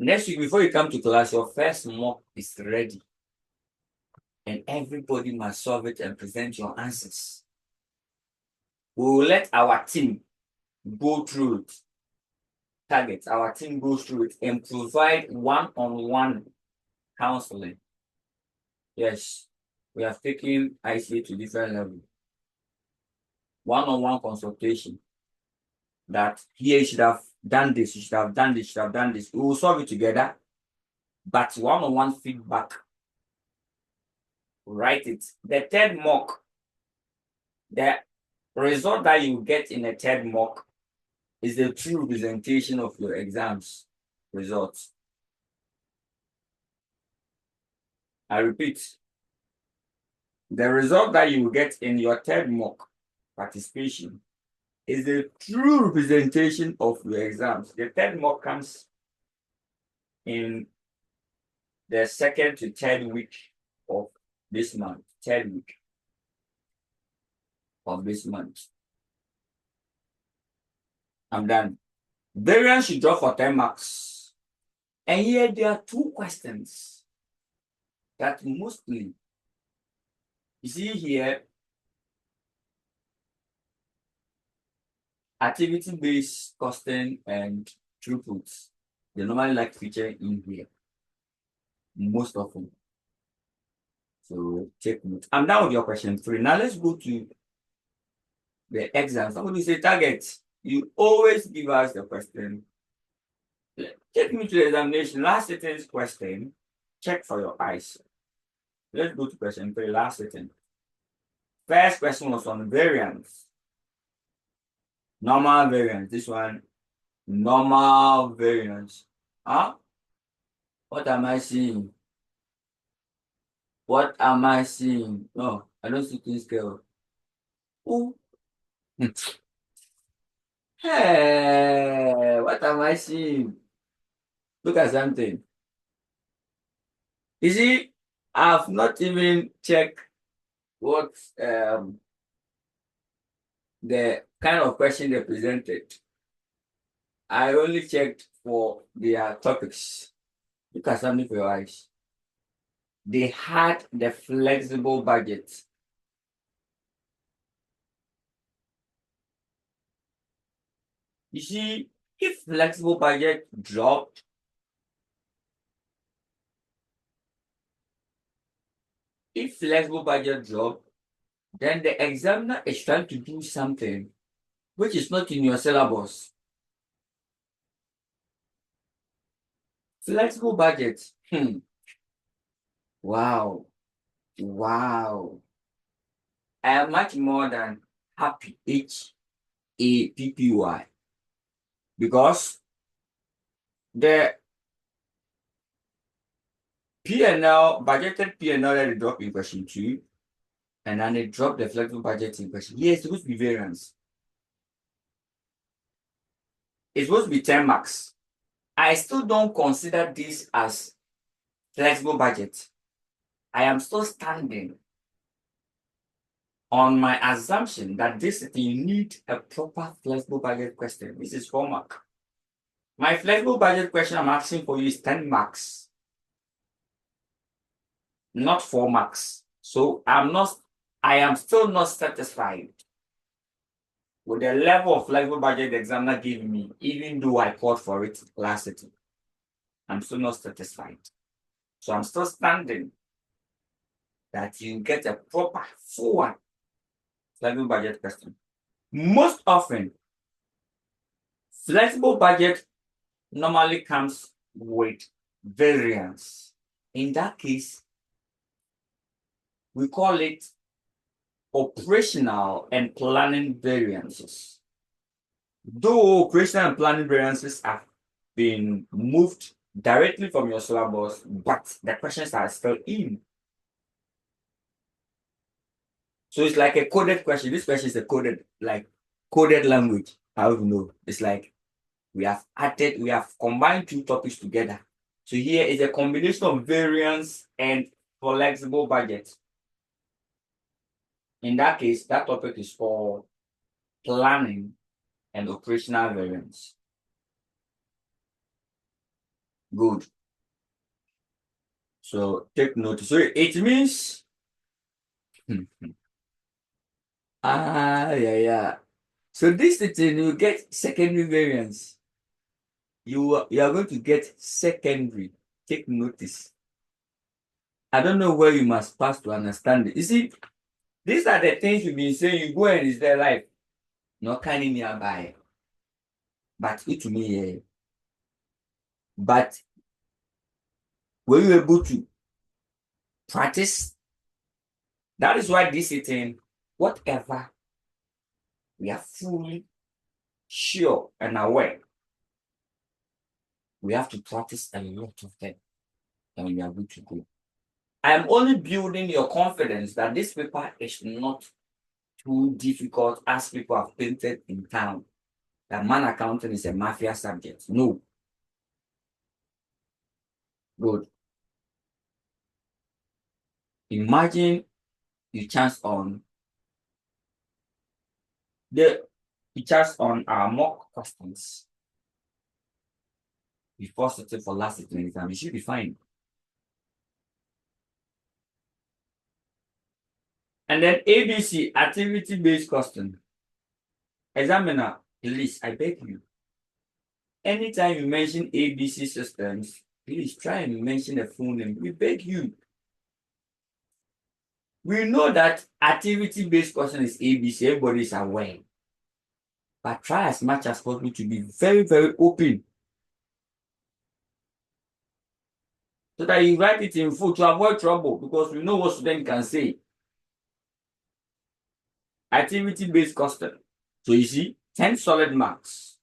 Next week, before you come to class, your first mock is ready. And everybody must solve it and present your answers. We will let our team go through it. Our team goes through it and provide one-on-one counseling. Yes, we have taken ICA to different level. One-on-one consultation. That here you should have done this, you should have done this, you should have done this. We will solve it together. But one-on-one feedback. Write it. The third mock, the result that you get in a third mock is the true representation of your exams results. I repeat, the result that you get in your third mock participation is the true representation of your exams. The third mock comes in the second to third week of this month. Third week of this month. I'm done. Variance should draw for 10 marks. And here there are 2 questions that mostly, you see here, activity-based costing and throughputs. They normally like feature in here. Most often. So take note. I'm done with your question 3. Now let's go to the exam. Somebody say target. You always give us the question. Take me to the examination. Last sitting's question. Check for your eyes. Let's go to question 3, last sitting. First question was on variance. Normal variance. This one, normal variance. Huh? What am I seeing? What am I seeing? No, I don't see this girl. Ooh. Hey, what am I seeing? Look at something. You see, I've not even checked what the kind of question they presented. I only checked for their topics. Look at something for your eyes. They had the flexible budget. You see, if flexible budget dropped, then the examiner is trying to do something which is not in your syllabus. Flexible budget. Wow. Wow. I am much more than happy. HAPPY. Because the P&L, budgeted P&L that they drop in question 2, and then they drop the flexible budget in question. Yes, it's supposed to be variance. It's supposed to be 10 marks. I still don't consider this as flexible budget. I am still standing on my assumption that this thing need a proper flexible budget question. This is 4 marks. My flexible budget question I'm asking for you is 10 marks, not 4 marks. So I am still not satisfied with the level of flexible budget the examiner gave me, even though I called for it last sitting. I'm still not satisfied. So I'm still standing that you get a proper full one flexible budget question. Most often, flexible budget normally comes with variance. In that case, we call it operational and planning variances. Though operational and planning variances have been moved directly from your syllabus, but the questions are still in. So it's like a coded question. This question is a coded language. I don't know. It's like we have combined 2 topics together. So here is a combination of variance and flexible budget. In that case, that topic is called planning and operational variance. Good. So take note. So it means yeah. So this thing you get secondary variance. You are going to get secondary. Take notice. I don't know where you must pass to understand it. You see, these are the things we've been saying. You go and it's their life. Not kind of nearby. But it to me, but were you able to practice? That is why this sitting, whatever we are fully sure and aware, we have to practice a lot of them, and we are good to go. I am only building your confidence that this paper is not too difficult as people have painted in town. That man accounting is a mafia subject. No. Good. Imagine you chance on our mock questions before sitting for last sitting exam. You should be fine. And then ABC, activity-based question. Examiner, please, I beg you. Anytime you mention ABC systems, please try and mention a full name. We beg you. We know that activity-based question is ABC, everybody is aware. But try as much as possible to be very, very open. So that you write it in full to avoid trouble, because we know what students can say. Activity-based question. So you see, 10 solid marks.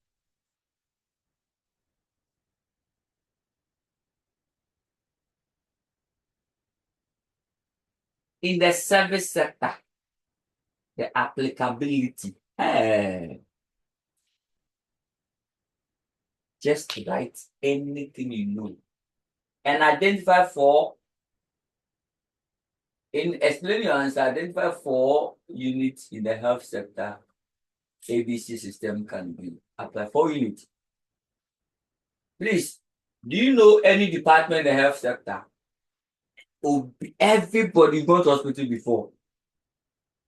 In the service sector, the applicability. Just write anything you know. And identify four. In explaining your answer, identify 4 units in the health sector ABC system can be applied. 4 units. Please, do you know any department in the health sector? Everybody gone to hospital before.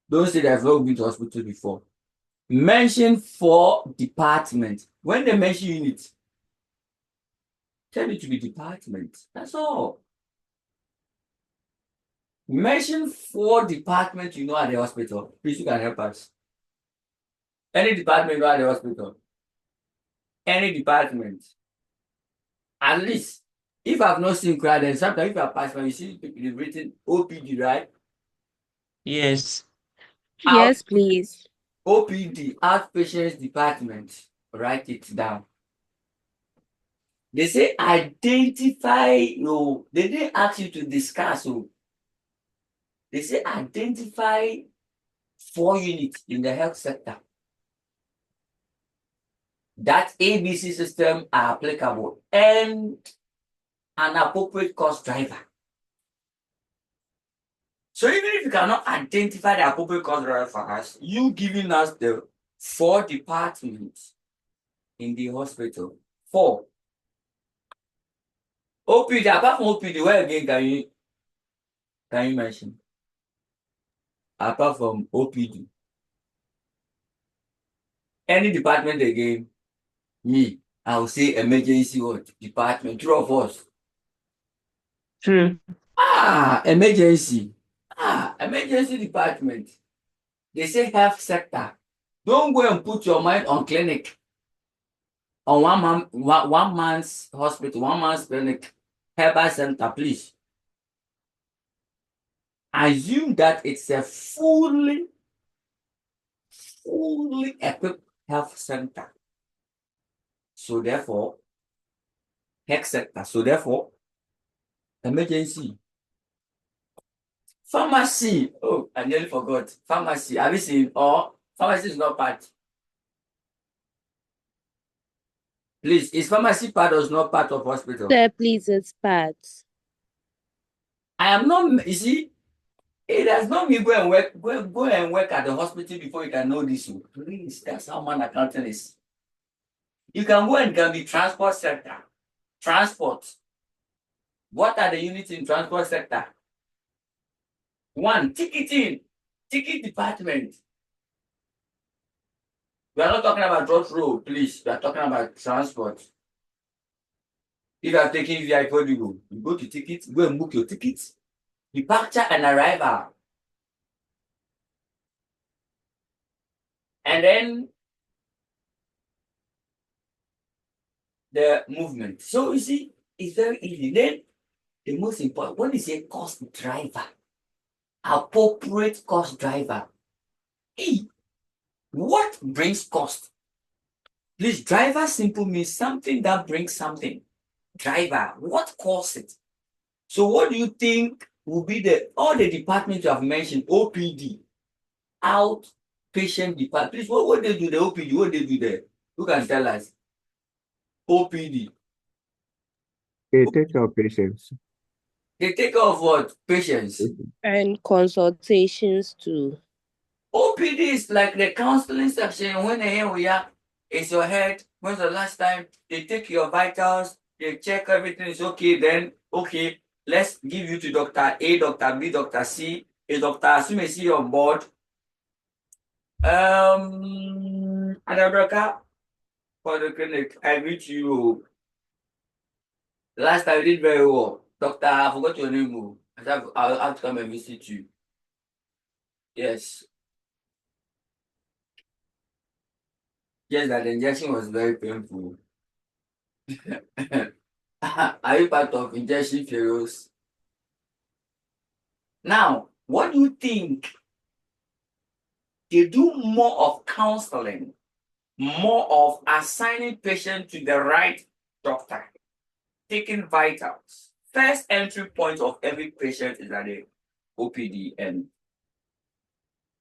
Don't say they've not been to hospital before. Mention 4 departments. When they mention units, tell it to be department. That's all. Mention 4 departments you know at the hospital. Please, you can help us. Any department you know at the hospital. Any department. At least, if I've not seen crowd, then sometimes if I pass by, you see people written OPD, right? Yes. Out Yes, please. OPD, outpatients department. Write it down. They say identify. They didn't ask you to discuss. They say identify 4 units in the health sector that ABC system are applicable and an appropriate cost driver. So even if you cannot identify the appropriate cost driver for us, you giving us the 4 departments in the hospital. 4. OPD, apart from OPD, where again can you mention? Apart from OPD. Any department again, me, I will say emergency what? Department, 2 of us. True. Emergency. Emergency department. They say health sector. Don't go and put your mind on clinic. On one man's hospital, 1 man's clinic, herbal center, please. Assume that it's a fully equipped health center. So therefore, health sector. So therefore, emergency. Pharmacy. Oh, I nearly forgot. Pharmacy. Have you seen? Or pharmacy is not part. Please, is pharmacy part or is not part of hospital? Sir, please, it's part. I am not, you see, it does not mean go and work at the hospital before you can know this. Please, that's how man accounting is. You can go and can be transport sector. Transport. What are the units in transport sector? 1, ticketing. Ticket department. We are not talking about road road, please. We are talking about transport. If you are taking vehicle, you go to tickets, go and book your tickets. Departure and arrival. And then the movement. So you see, it's very easy. Then the most important, what is a cost driver? Appropriate cost driver. Hey, what brings cost? Please, driver simple means something that brings something. Driver, what causes it? So what do you think will be all the departments you have mentioned, OPD, outpatient department? Please, what they do the OPD? What they do there? Who can tell us? OPD. They take care of patients. They take care of what? Patients. And consultations too. OPD is like the counseling section. When they hear we are, it's your head. When's the last time they take your vitals? They check everything is okay. Then okay, let's give you to Dr. A, Dr. B, Dr. C. A Dr. Assume is see on board. Adabraka for the clinic. I greet you. Last time I did very well. Doctor, I forgot your name. I'll have to come and visit you. Yes. Yes, that injection was very painful. Are you part of injection fellows? Now, what do you think? They do more of counseling, more of assigning patient to the right doctor, taking vitals. First entry point of every patient is at the OPD. And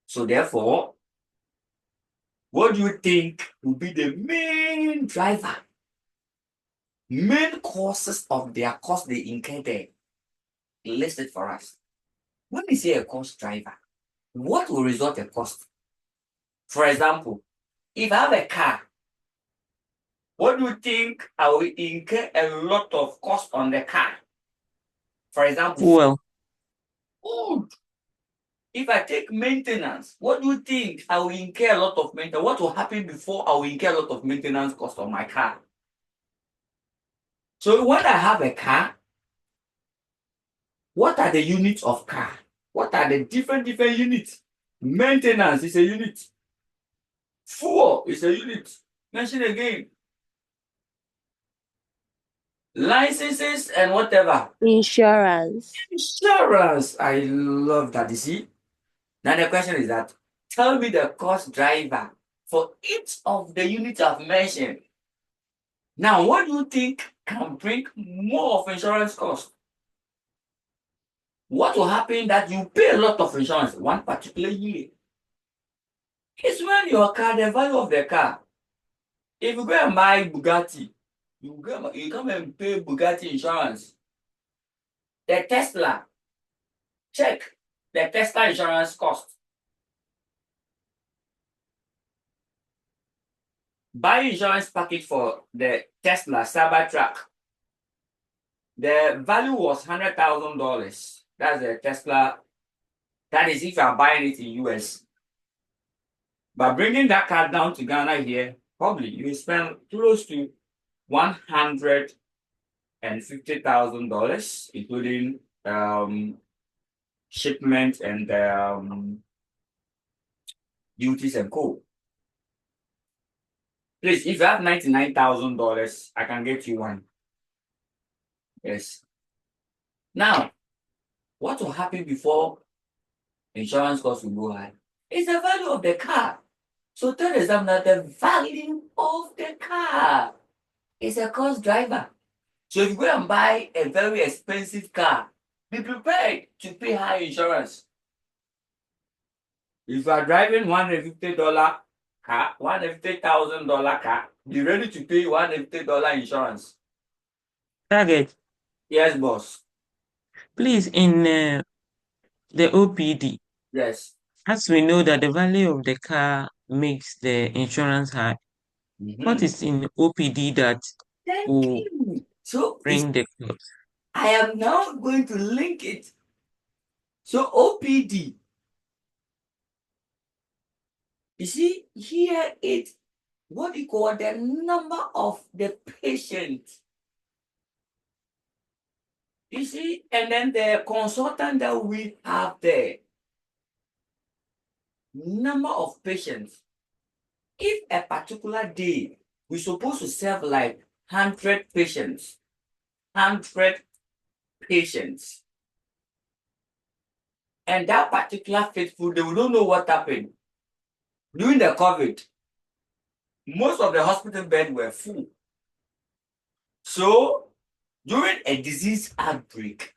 so therefore, what do you think will be the main driver, main causes of their cost they incur there? List it for us. When we say a cost driver, what will result in cost? For example, if I have a car, what do you think I will incur a lot of cost on the car? For example, Fuel. food. If I take maintenance, what do you think I will incur a lot of maintenance? What will happen before I will incur a lot of maintenance cost on my car? So when I have a car, what are the units of car? What are the different units? Maintenance is a unit. Fuel is a unit. Mention again. Licenses and whatever. Insurance. Insurance. I love that. You see? Now the question is that tell me the cost driver for each of the units I've mentioned. Now, what do you think can bring more of insurance cost? What will happen that you pay a lot of insurance one particular year? It's when your car, the value of the car. If you go and buy Bugatti, you come and pay Bugatti insurance. The Tesla, check the Tesla insurance cost. Buy insurance package for the Tesla Cybertruck. The value was $100,000. That's the Tesla. That is if you are buying it in US. But bringing that car down to Ghana here, probably you spend close to $150,000, including shipment and duties and co. Please, if you have $99,000, I can get you one. Yes. Now, what will happen before insurance costs will go high? It's the value of the car. So tell the examiner that the value of the car is a cost driver. So if you go and buy a very expensive car, be prepared to pay high insurance. If you are driving $150 car, $150,000 car, be ready to pay $150 insurance. Target. Yes, boss. Please, in the OPD, Yes. as we know that the value of the car makes the insurance high, what is in OPD that Thank will you. So bring the cost? I am now going to link it. So OPD. You see, here it's what we call the number of the patient. You see, and then the consultant that we have there. Number of patients. If a particular day we're supposed to serve like 100 patients, 100 patients, and that particular faithful, they will don't know what happened. During the COVID, most of the hospital beds were full. So during a disease outbreak,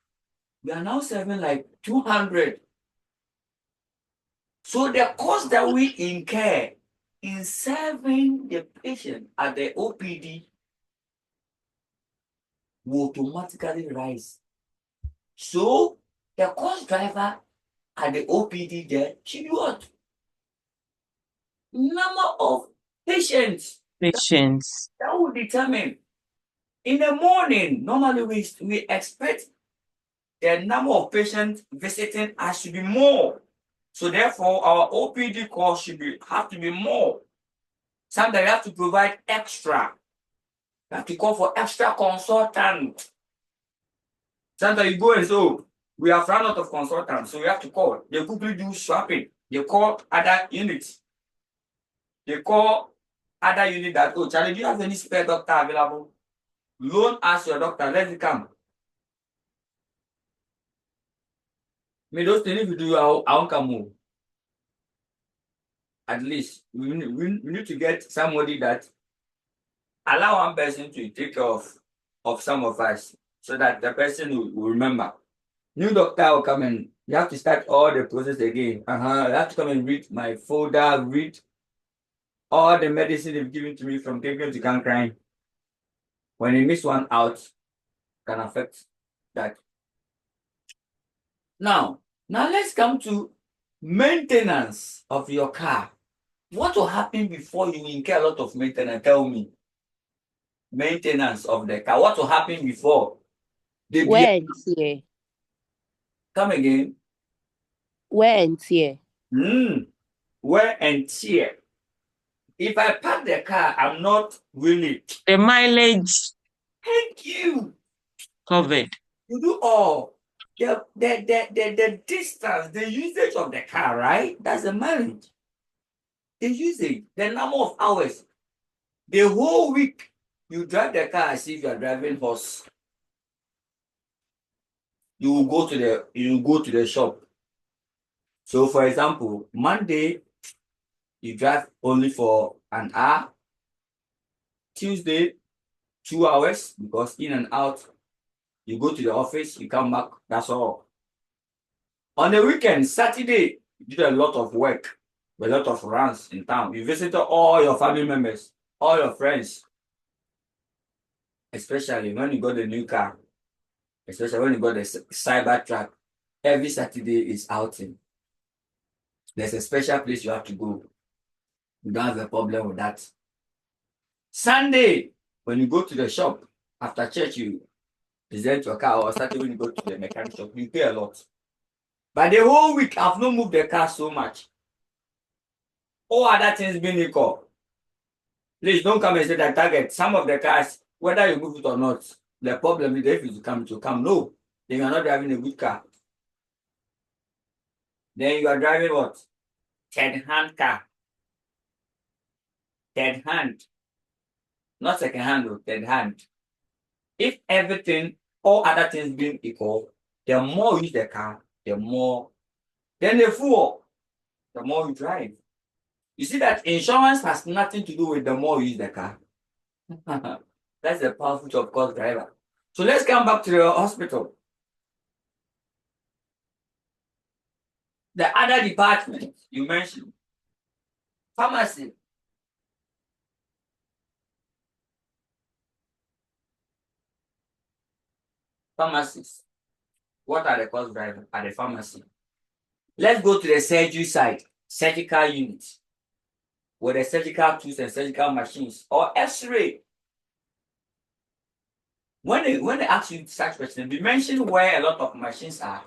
we are now serving like 200. So the cost that we incur in serving the patient at the OPD will automatically rise. So the cost driver at the OPD there should be what? Number of patients. Patients. That will determine. In the morning, normally we expect the number of patients visiting us should be more. So therefore, our OPD cost have to be more. Sometimes you have to provide extra. You have to call for extra consultant. Sometimes you go and say, oh, we have run out of consultants, so we have to call. They quickly do swapping. They call other units. They call other unit that, oh, Charlie, do you have any spare doctor available? Loan us your doctor, let it come. Me, those things, if you do, I won't come home. At least we need to get somebody that allow one person to take care of some of us so that the person will remember. New doctor will come and you have to start all the process again. You have to come and read my folder, read all the medicine they've given to me from Cape to Cancrine. When you miss one out, can affect that. Now let's come to maintenance of your car. What will happen before you incur a lot of maintenance? Tell me. Maintenance of the car. What will happen before? Wear and tear. Come again. Wear and tear. Wear and tear. If I park the car, I'm not willing. The mileage Thank you. covered. You do all. The distance, the usage of the car, right? That's the mileage. The usage, the number of hours. The whole week, you drive the car as if you are driving horse. You will go to the shop. So, for example, Monday, you drive only for an hour. Tuesday, 2 hours, because in and out. You go to the office, you come back, that's all. On the weekend, Saturday, you did a lot of work, a lot of runs in town. You visited all your family members, all your friends, especially when you got the new car, especially when you got the cyber truck. Every Saturday is outing. There's a special place you have to go. You don't have a problem with that. Sunday, when you go to the shop, after church, you present your car, or Saturday when you go to the mechanic shop, you pay a lot. But the whole week, I've not moved the car so much. All other things being equal. Please don't come and say that target. Some of the cars, whether you move it or not, the problem is if you come to come. No, then you are not driving a good car. Then you are driving what? Third-hand car. Third hand. Not second hand, though, third hand. If everything, all other things being equal, the more you use the car, the more. Then the fuel, the more you drive. You see that insurance has nothing to do with the more you use the car. That's the powerful of course driver. So let's come back to the hospital. The other department you mentioned, pharmacy. Pharmacists. What are the cost drivers at the pharmacy? Let's go to the surgery side, surgical units, with the surgical tools and surgical machines, or X-ray. When they ask you such questions, we mention where a lot of machines are.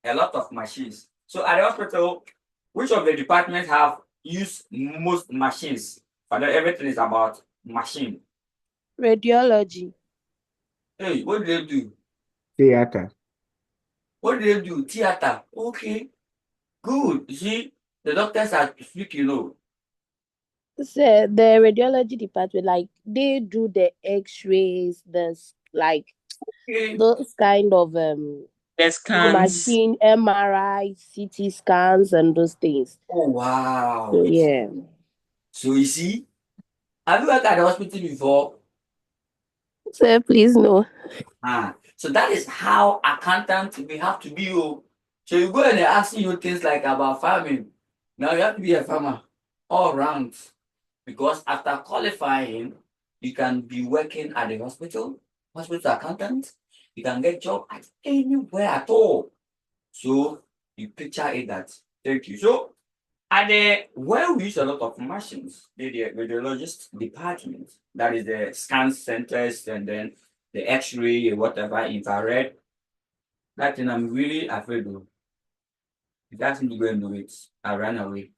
A lot of machines. So at the hospital, which of the departments have used most machines? But everything is about machine. Radiology. Hey, what do they do? Theater. What do they do? Theater. Okay. Good. You see, the doctors are speaking, So the radiology department, like they do the X-rays, like Okay. those kind of The scans. machine, MRI, CT scans, and those things. Oh, wow. So yeah. So you see, have you worked at the hospital before? So please no. So that is how accountant we have to be. So you go and they ask you things like about farming. Now you have to be a farmer all round. Because after qualifying, you can be working at the hospital accountant. You can get job at anywhere at all. So you picture it that. Thank you. So at the where we use a lot of machines, the radiologist department, that is the scan centers and then the X-ray, whatever, infrared. That thing I'm really afraid of. If that's me go and do it, I run away.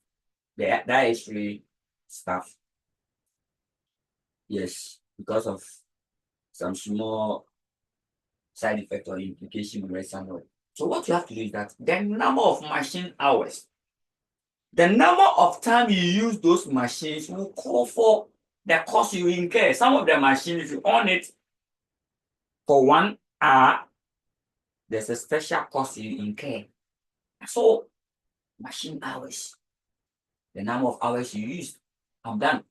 That X-ray stuff. Yes, because of some small side effect or implication with somewhere. So what you have to do is that the number of machine hours the number of time you use those machines will call for the cost you incur. Some of the machines, if you own it for 1 hour, there's a special cost you incur. So, machine hours, the number of hours you use, I'm done.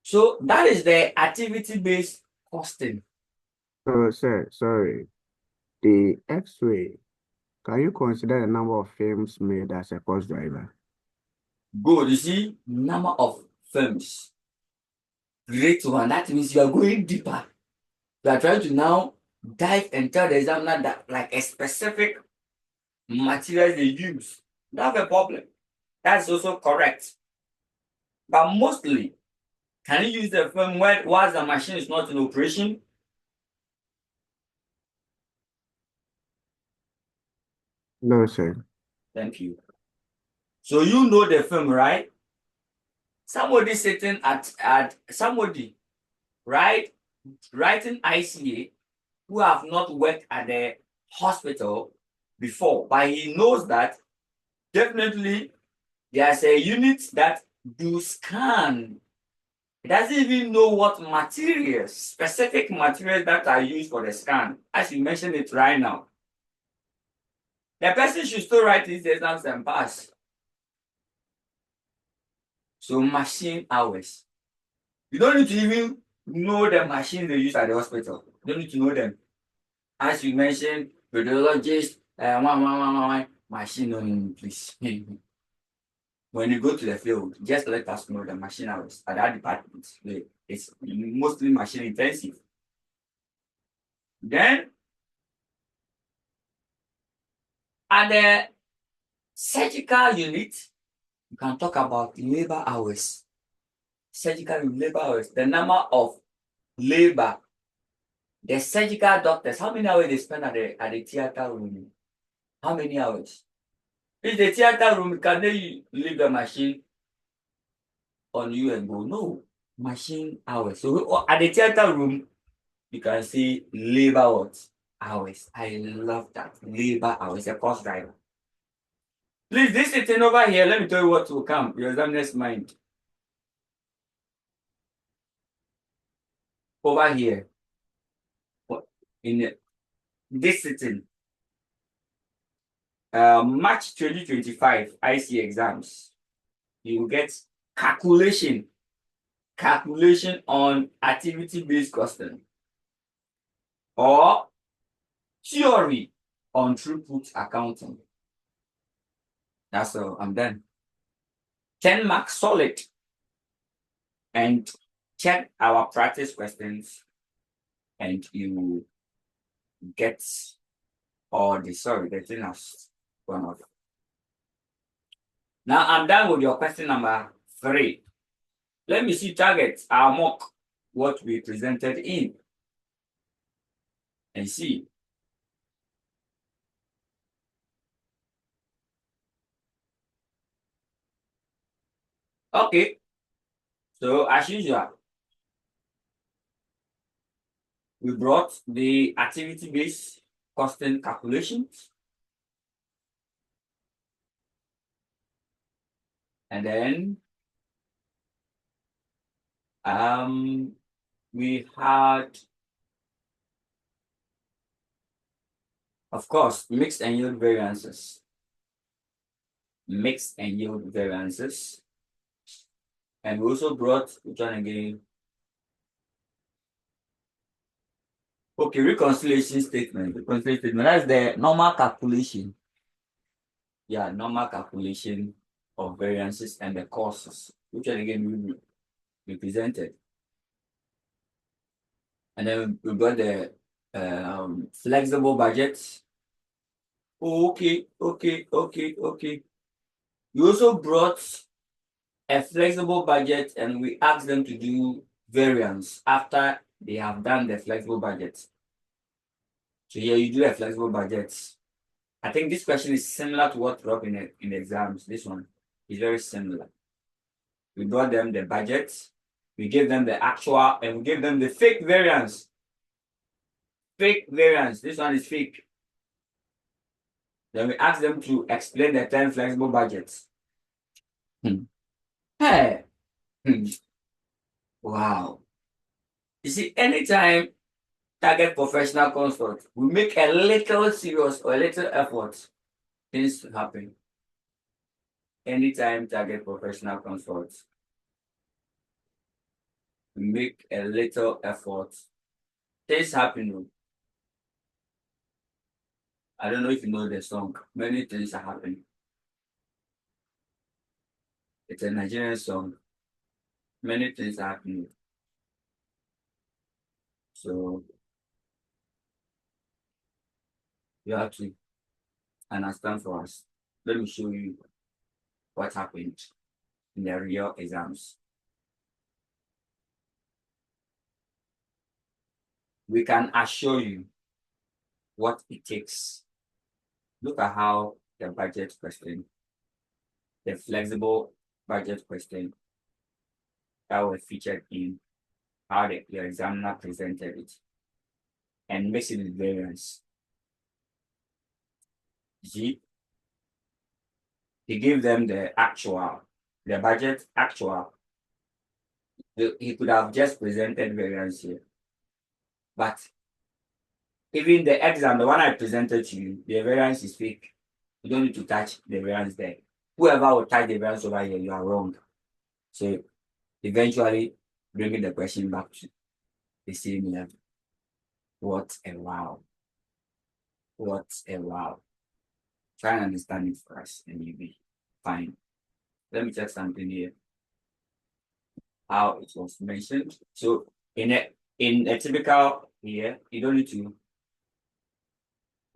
So that is the activity-based costing. So, sir, sorry. The X-ray, can you consider the number of films made as a cost driver? Good. You see, number of films. Great one. That means you are going deeper. You are trying to now dive and tell the examiner that like a specific material they use. That's a problem. That's also correct. But mostly, can you use the film whilst the machine is not in operation? No, sir. Thank you. So you know the film, right? Somebody sitting at somebody, right, writing ICA who have not worked at the hospital before, but he knows that definitely there's a unit that do scan. He doesn't even know what materials, specific materials that are used for the scan, as you mentioned it right now. The person should still write his exams and pass. So machine hours. You don't need to even know the machines they use at the hospital. You don't need to know them. As you mentioned, radiologist, machine, no, please. When you go to the field, just let us know the machine hours at that department. It's mostly machine intensive. Then, at the surgical unit, you can talk about labor hours. Surgical labor hours, the number of labor. The surgical doctors, how many hours they spend at the theater room? How many hours? If the theater room, can they leave the machine on you and go? No, machine hours. So at the theater room, you can see labor what? Hours. I love that. Labor hours, a cost driver. Please, this sitting over here, let me tell you what will come. Your examiner's mind. Over here. In this sitting. March 2025 IC exams. You will get calculation on activity-based costing or theory on throughput accounting. That's all. I'm done. 10 marks solid. And check our practice questions and you get all the thing has gone off. Now I'm done with your question number 3. Let me see targets. I'll mock what we presented in and see. Okay. So as usual, we brought the activity-based costing calculations. And then we had, of course, mixed and yield variances. Mixed and yield variances. And we also brought, which one again? Okay, reconciliation statement. Reconciliation statement, that's the normal calculation. Yeah, normal calculation of variances and the costs, which one again we presented. And then we got the flexible budgets. Oh, okay. We also brought a flexible budget and we asked them to do variance after they have done the flexible budget. So here you do a flexible budget. I think this question is similar to what brought in the exams. This one is very similar. We brought them the budget, we gave them the actual, and we gave them the fake variance. Fake variance. This one is fake. Then we asked them to explain the term flexible budgets. Hey. Wow. You see, anytime target professional consult, we make a little serious or a little effort, things happen. Anytime target professional consult, we make a little effort, things happen. I don't know if you know the song. Many things are happening. It's a Nigerian song. Many things are happening. So you have to understand for us. Let me show you what happened in the real exams. We can assure you what it takes. Look at how the budget question, the flexible budget question that were featured in how your examiner presented it and mix it with variance. See, he gave them the actual, the budget actual. He could have just presented variance here. But even the exam, the one I presented to you, the variance is fake. You don't need to touch the variance there. Whoever will touch the variance over here, you are wrong. So eventually bringing the question back to the same level. What a wow. What a wow. Try and understand it for us and you'll be fine. Let me check something here. How it was mentioned. So in a typical here, you don't need to.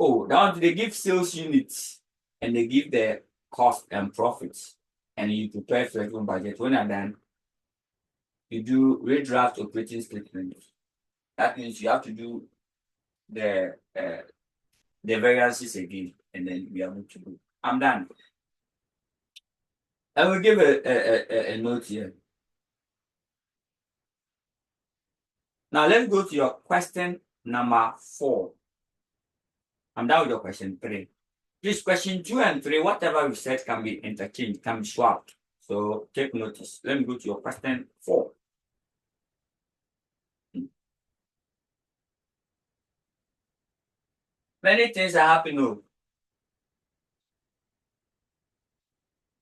Oh, now they give sales units and they give the cost and profits, and you prepare flexible budget. When you're done, you do redraft operating statement. That means you have to do the variances again, and then we are able to do. I'm done. I will give a note here. Now let's go to your question number 4. I'm done with your question 3. This question 2 and 3, whatever we said can be interchanged, can be swapped. So take notice. Let me go to your question 4. Many things are happening.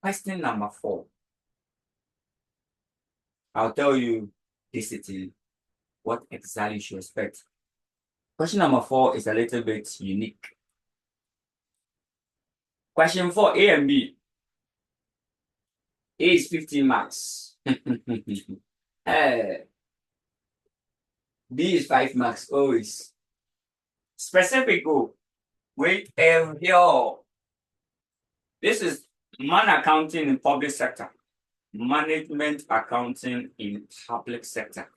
Question number 4. I'll tell you this city, what exactly you should expect. Question number 4 is a little bit unique. Question 4, A and B. A is 15 marks. B is 5 marks always. Specific goal. Wait, here. This is man accounting in public sector. Management accounting in public sector.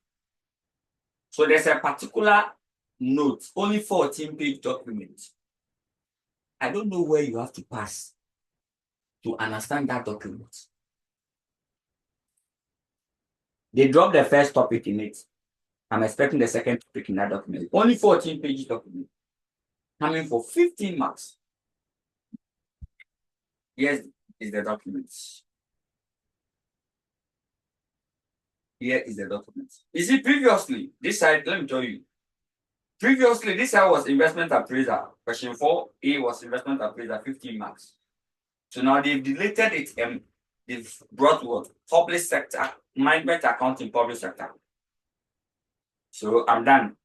So there's a particular note, only 14-page document. I don't know where you have to pass to understand that document. They dropped the first topic in it. I'm expecting the second topic in that document. Only 14-page document. Coming for 15 marks. Here is the document. Here is the document. You see, previously, this side, let me tell you. Previously, this side was investment appraiser. Question 4A was investment appraiser, 15 marks. So now they've deleted it and they've brought what? Public sector, management accounting, public sector. So I'm done.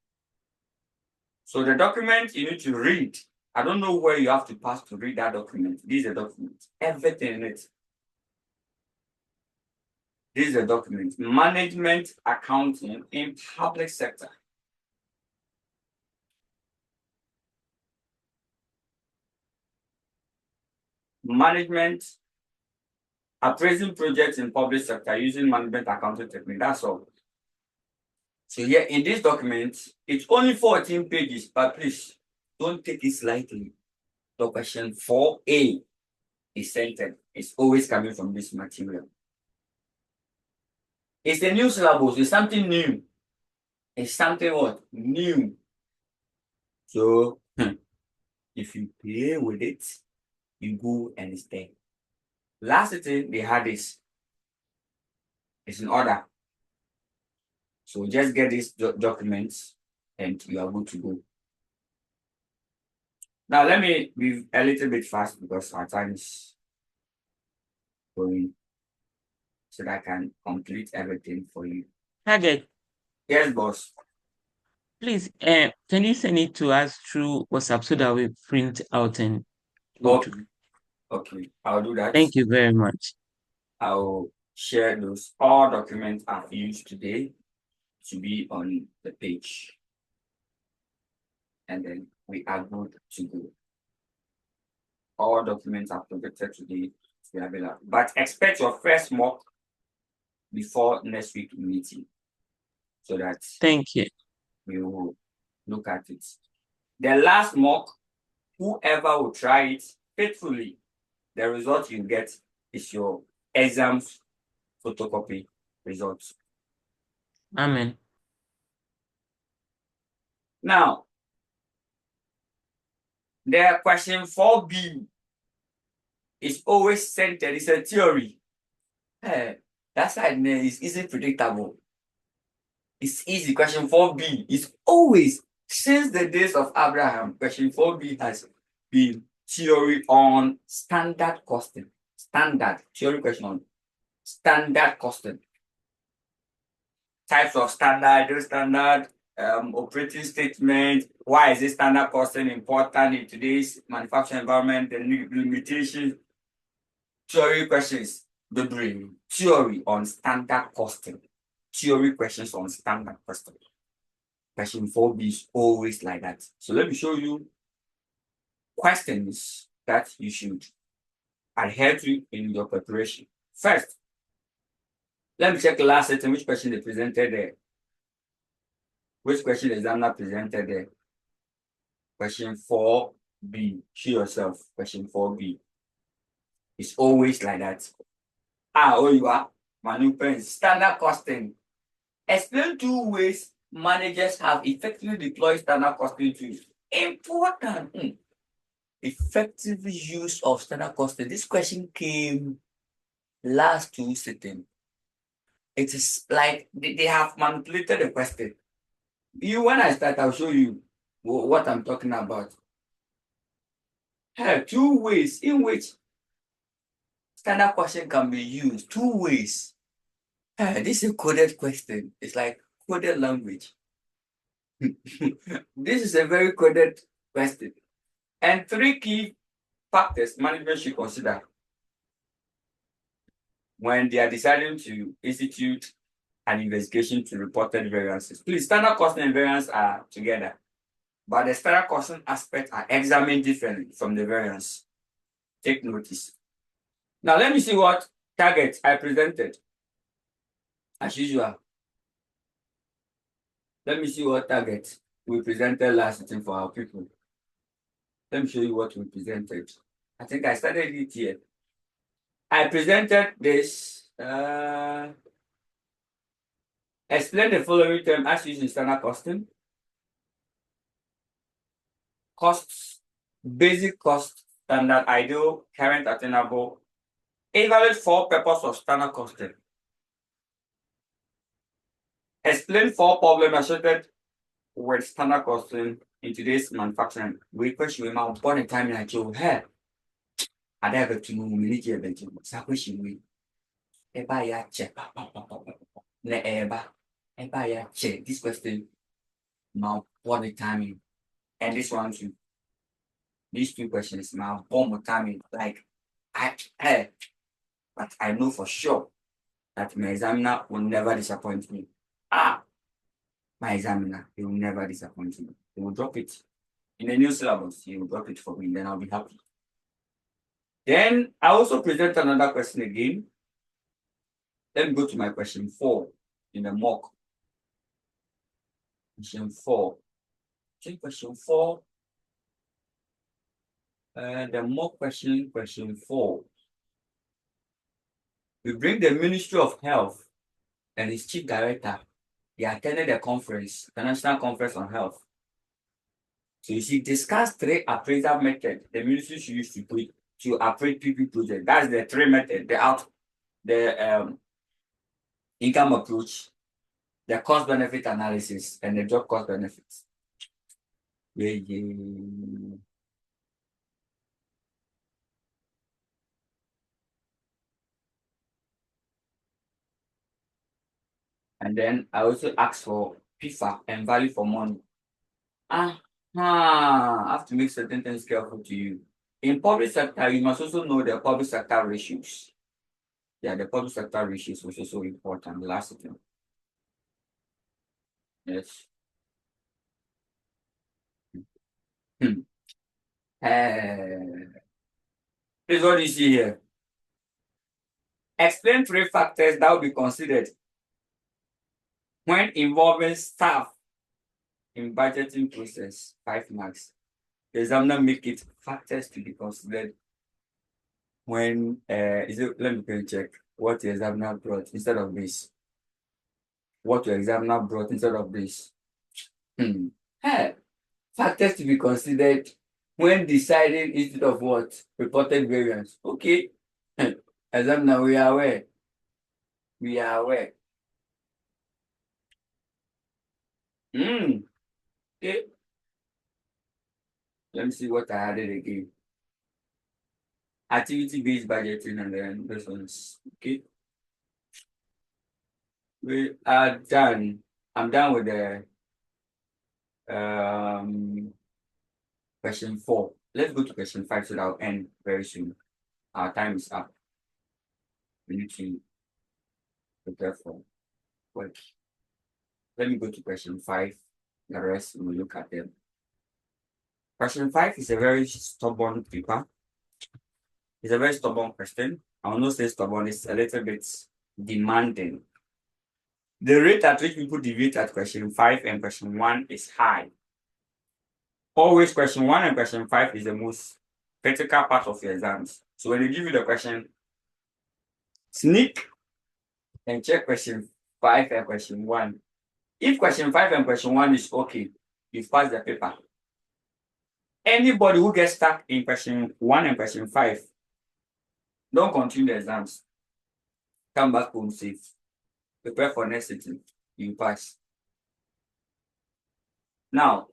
So the document you need to read. I don't know where you have to pass to read that document. This is a document. Everything in it. This is a document. Management accounting in public sector. Management appraising projects in public sector using management accounting technique. That's all. So here in this document, it's only 14 pages, but please don't take it lightly. The question 4A is centered. It's always coming from this material. It's a new syllabus. It's something new. It's something what? New. So if you play with it, you go and stay. Last thing they had is It's in order. So just get these documents and you are good to go. Now let me be a little bit fast because our time is going so that I can complete everything for you. Target, Yes, boss. please, can you send it to us through WhatsApp so that we print out and go Okay. to? Okay, I'll do that. Thank you very much. I'll share those all documents I've used today to be on the page. And then we are good to go. All documents are projected today to be available. But expect your first mock before next week meeting so that Thank you. we will look at it. The last mock, whoever will try it faithfully, the result you get is your exams photocopy results. Amen. Now, the question 4B is always centered. It's a theory. That side is easily predictable. It's easy. Question 4B is always, since the days of Abraham, question 4B has been theory on standard costing. Standard theory question on standard costing. Types of standard, standard operating statement. Why is this standard costing important in today's manufacturing environment? The limitations. Theory questions. The brain. Theory on standard costing. Theory questions on standard costing. Question 4B is always like that. So let me show you questions that you should adhere to in your preparation. First, let me check the last setting, which question they presented there. Which question the examiner presented there? Question 4B. Show yourself. Question 4B. It's always like that. Oh, you are. Manupens. Standard costing. Explain 2 ways managers have effectively deployed standard costing tools. Important. Effective use of standard costing. This question came last 2 sitting. It is like they have manipulated the question. When I start, I'll show you what I'm talking about. 2 ways in which standard question can be used. 2 ways. This is a coded question. It's like coded language. This is a very coded question. And 3 key factors management should consider when they are deciding to institute an investigation to reported variances. Please, standard costing and variance are together, but the standard costing aspects are examined differently from the variance. Take notice. Now, let me see what targets I presented. As usual, let me see what targets we presented last time for our people. Let me show you what we presented. I think I started it here. I presented this. Explain the following term as used in standard costing. Costs, basic cost, standard, ideal, current, attainable. Evaluate for purpose of standard costing. Explain 4 problems associated with standard costing in today's manufacturing. We question my important time in Joe. Hey, I have to know military event. Question we. Eba ya check. Ne eba ya check. This question. Now, what the timing? And this one too. These 2 questions. Now, bomb timing. Like, but I know for sure that my examiner will never disappoint me. My examiner, he will never disappoint me. He will drop it. In the new syllabus, he will drop it for me, then I'll be happy. Then I also present another question again. Let me go to my question 4 in the mock. Question 4. Question 4. The mock question 4. We bring the Ministry of Health and its chief director. They attended a conference, the National Conference on Health. So you see, discuss 3 appraisal methods the ministry should use to appraise PP project. That's the 3 methods. income approach, the cost benefit analysis, and the job cost benefits. Yeah. And then I also ask for PIFA and value for money. I have to make certain things careful to you. In public sector, you must also know the public sector ratios. Yeah, the public sector ratios was also important. Last thing. Yes. This is what you see here. Explain 3 factors that will be considered when involving staff in budgeting process. 5 marks. The examiner make it factors to be considered when let me check what the examiner brought instead of this. What your examiner brought instead of this. Factors to be considered when deciding instead of what? Reported variance. Okay. Examiner, we are aware. We are aware. Okay. Let me see what I added again. Activity-based budgeting and then this one's okay. We are done. I'm done with the question 4. Let's go to question 5 so that I'll end very soon. Our time is up. We need to prepare for work. Let me go to question 5. The rest we'll look at them. Question 5 is a very stubborn paper. It's a very stubborn question. I will not say stubborn, it's a little bit demanding. The rate at which people deviate at question 5 and question 1 is high. Always question 1 and question 5 is the most critical part of your exams. So when they give you the question, sneak and check question 5 and question 1. If question 5 and question 1 is okay, you've passed the paper. Anybody who gets stuck in question 1 and question 5, don't continue the exams. Come back home safe. Prepare for next sitting. You pass. Now,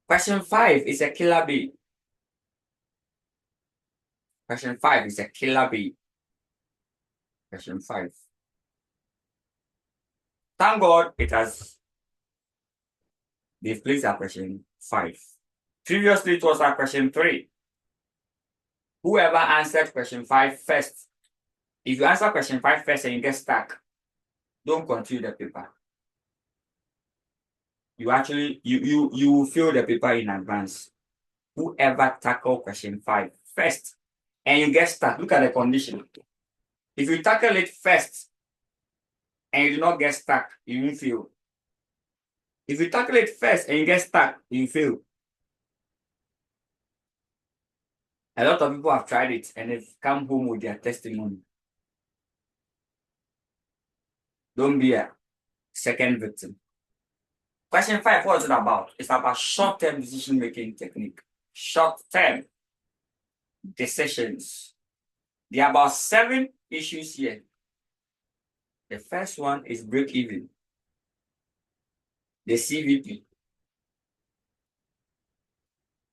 question 5 is a killer bee. Question 5 is a killer bee. Question 5. Thank God they've placed at question 5. Previously, it was at question 3. Whoever answered question 5 first, if you answer question 5 first and you get stuck, don't continue the paper. You actually, you will fail the paper in advance. Whoever tackle question 5 first and you get stuck, look at the condition. If you tackle it first and you do not get stuck, you will fail. If you tackle it first and you get stuck, you fail. A lot of people have tried it and they've come home with their testimony. Don't be a second victim. Question 5, what is it about? It's about short-term decision-making technique. Short-term decisions. There are about 7 issues here. The first one is break-even. The CVP.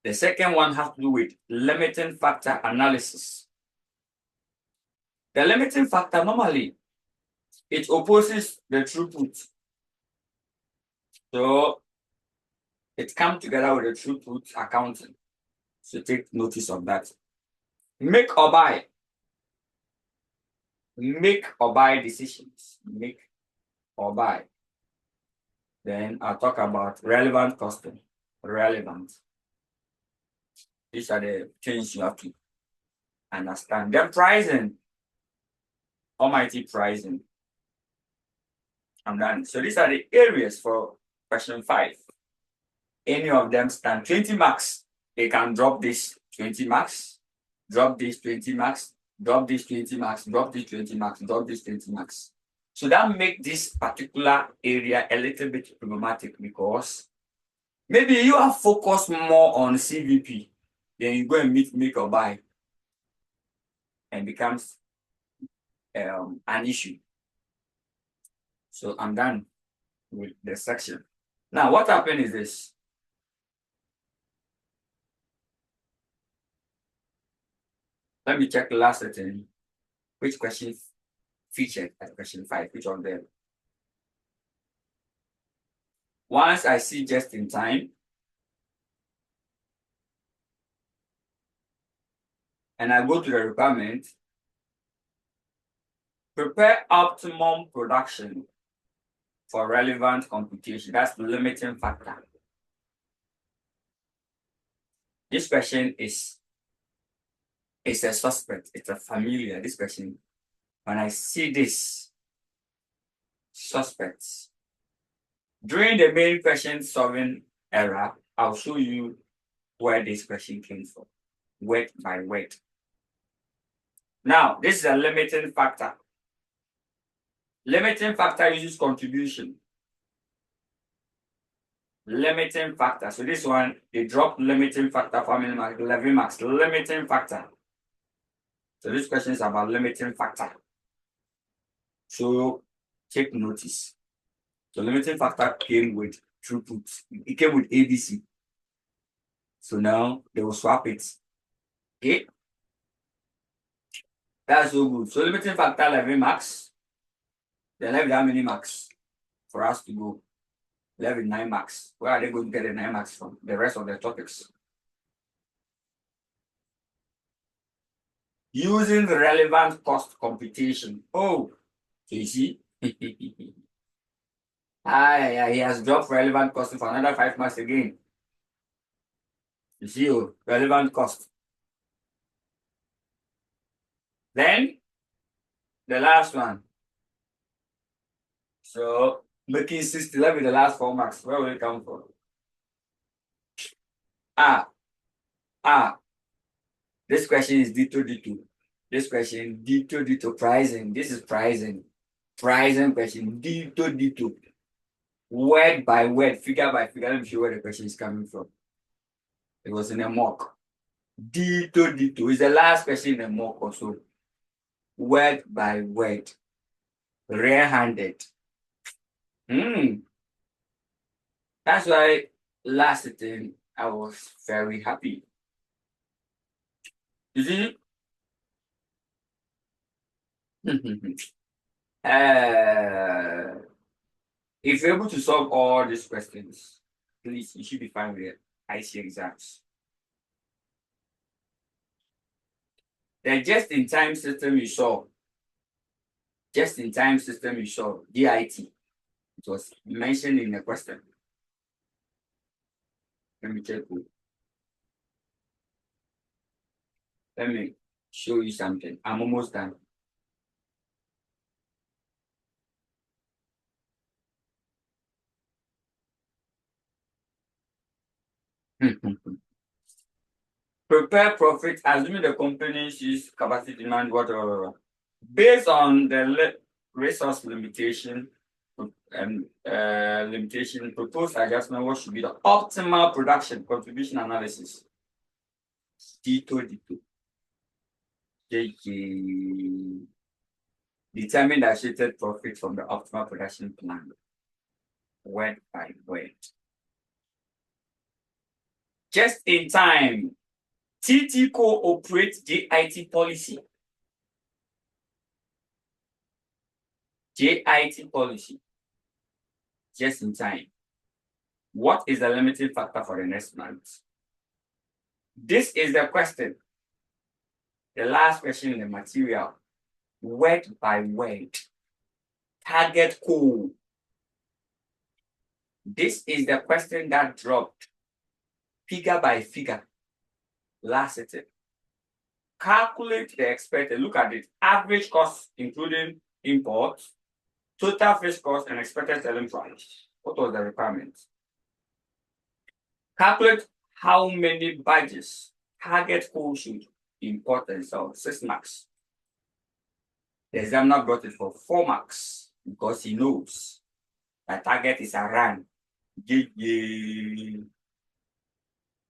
The second one has to do with limiting factor analysis. The limiting factor, normally, it opposes the throughput. So, it comes together with the throughput accounting. So, take notice of that. Make or buy. Make or buy decisions. Make or buy. Then I'll talk about relevant costing. Relevant. These are the things you have to understand. Then pricing. Almighty pricing. I'm done. So these are the areas for question 5. Any of them stand 20 marks. They can drop this 20 marks, drop this 20 marks, drop this 20 marks, drop this 20 marks, drop this 20 marks. So that makes this particular area a little bit problematic because maybe you are focused more on CVP, then you go and make or buy and becomes an issue. So I'm done with the section. Now, what happened is this. Let me check the last setting. Which question featured at question 5? Which of them? Once I see just in time, and I go to the requirement, prepare optimum production for relevant computation. That's the limiting factor. This question is a suspect. It's a familiar. This question, when I see this suspects, during the main question solving era, I'll show you where this question came from, word by word. Now, this is a limiting factor. Limiting factor uses contribution. Limiting factor. So this one, they drop limiting factor for me, 11 marks. Limiting factor. So this question is about limiting factor. So take notice. So limiting factor came with throughput. It came with ABC. So now they will swap it. Okay. That's so good. So limiting factor 11 marks. They left how many marks for us to go? 9 marks. Where are they going to get the 9 marks from? The rest of the topics. Using the relevant cost computation. Oh, so you see? He has dropped relevant cost for another 5 marks again. You see, relevant cost. Then, the last one. So, making 60, let me the last 4 marks. Where will it come from? This question is D2. This question, D2, pricing. This is pricing. Pricing question, D2. Word by word, figure by figure. Let me show you where the question is coming from. It was in a mock. D2 is the last question in the mock also. Word by word. Rare-handed. That's why last sitting I was very happy. You see? If you're able to solve all these questions, please, you should be fine with ICAG exams. The just-in-time system you saw, DIT, it was mentioned in the question. Let me check. Let me show you something. I'm almost done. Prepare profit, assuming the company sees capacity demand, whatever. Based on the resource limitation and proposed adjustment, what should be the optimal production contribution analysis? D2. Determine the associated profit from the optimal production plan. Word by word. Just in time. TT co-operates JIT policy. JIT policy. Just in time. What is the limiting factor for the next month? This is the question. The last question in the material. Word by word. Target code. This is the question that dropped. Figure by figure. Last sitting. Calculate the expected. Look at it. Average cost, including imports, total fixed cost, and expected selling price. What was the requirement? Calculate how many badges target code should import and sell. 6 marks. The examiner brought it for 4 marks because he knows that target is a run.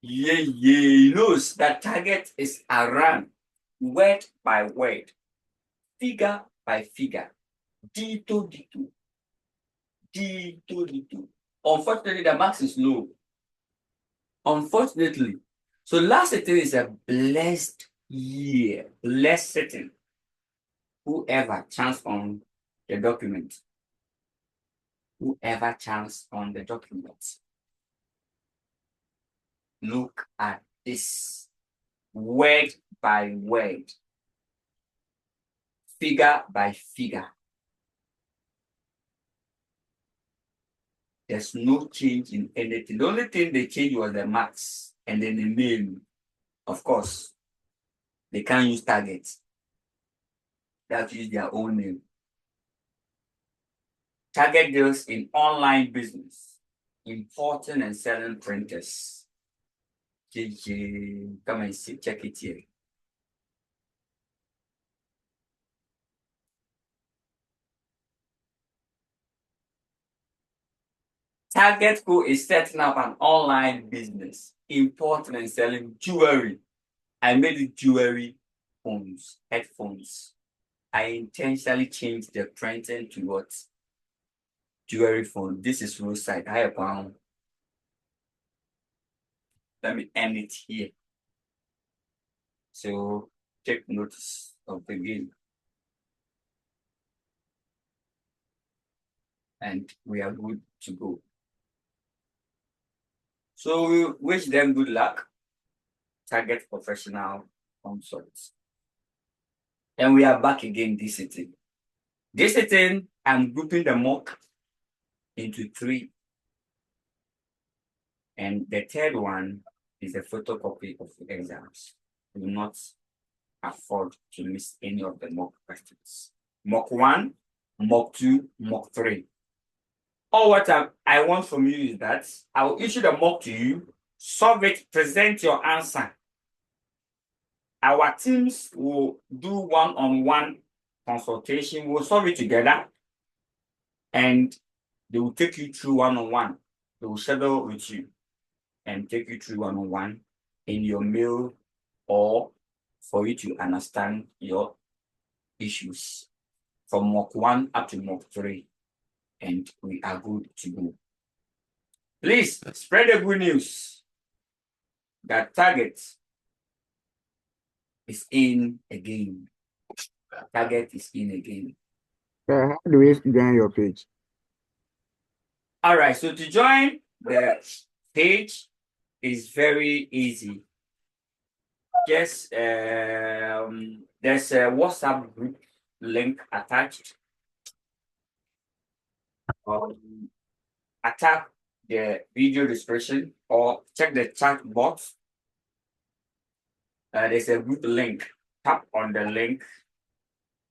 He knows that target is a run. Word by word, figure by figure, D2. D22. Unfortunately, the marks is low. Unfortunately. So last sitting is a blessed year. Blessed sitting. Whoever chanced on the document. Whoever chanced on the document. Look at this. Word by word. Figure by figure. There's no change in anything. The only thing they changed was the marks and then the name. Of course, they can't use targets. They have to use their own name. Target deals in online business, importing and selling printers. Come and see, check it here. Target Co is setting up an online business, importing and selling jewelry. I made it jewelry phones, headphones. I intentionally changed the printing to what? Jewelry phone. This is roadside. I have pound. Let me end it here. So take notice of the game. And we are good to go. So we wish them good luck. Target professional consults. And we are back again this sitting. This sitting, I'm grouping the mock into 3. And the third one is a photocopy of the exams. Do not afford to miss any of the mock questions. Mock 1, mock 2, mock 3. All what I want from you is that I will issue the mock to you, solve it, present your answer. Our teams will do one-on-one consultation. We'll solve it together, and they will take you through one-on-one. They will schedule with you and take you through one-on-one in your mail or for you to understand your issues from mock 1 up to mock 3. And we are good to go. Please spread the good news that Target is in again. Target is in again. How do we join your page? All right, so to join the page is very easy. Just there's a WhatsApp group link attached. Attack the video description or check the chat box. There's a group link. Tap on the link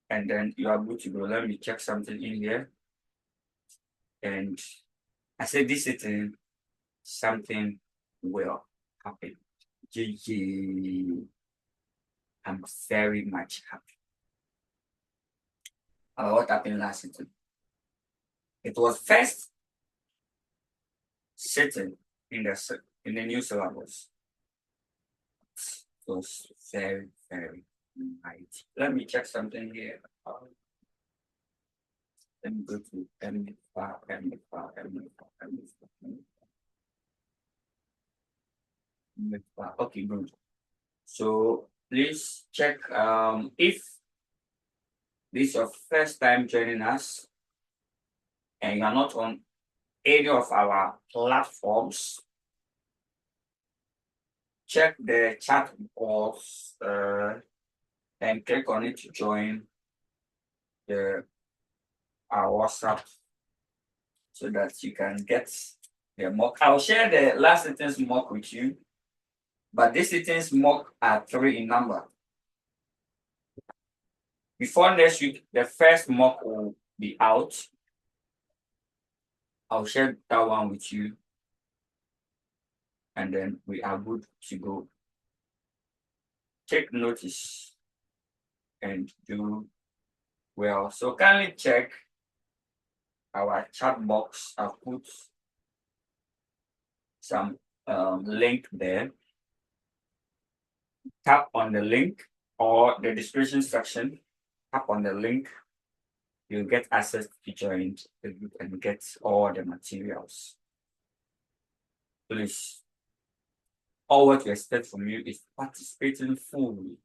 and then you are good to go. Let me check something in here. And I said this is something will happen. I'm very much happy. What happened last season? It was first sitting in the new syllabus. It was very, very mighty. Let me check something here. Let me go to Okay, good. So please check if this is your first time joining us and you are not on any of our platforms, check the chat box and click on it to join our WhatsApp so that you can get the mock. I'll share the last sentence mock with you, but this sentence mock are 3 in number. Before next week, the first mock will be out. I'll share that one with you, and then we are good to go. Take notice and do well. So kindly check our chat box. I've put some link there. Tap on the link or the description section. Tap on the link you'll get access to join the group and get all the materials. Please, all what we expect from you is participating fully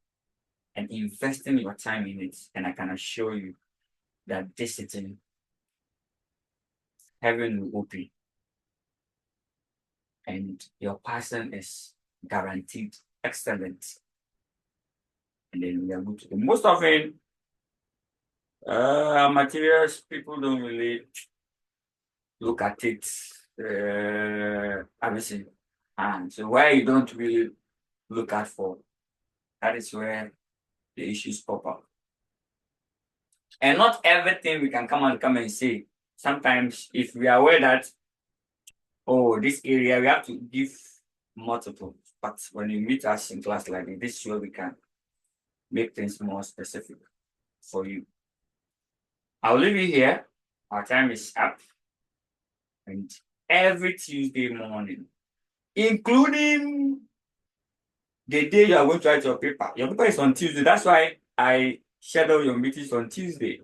and investing your time in it. And I can assure you that this sitting, heaven will open and your passing is guaranteed excellent. And then we are good to go. Most often, materials, people don't really look at it. Obviously, and so where you don't really look at for, that is where the issues pop up. And not everything we can come and say. Sometimes, if we are aware that, oh, this area we have to give multiple, but when you meet us in class like this is where we can make things more specific for you. I'll leave you here. Our time is up. And every Tuesday morning, including the day you are going to write your paper is on Tuesday. That's why I schedule your meetings on Tuesday.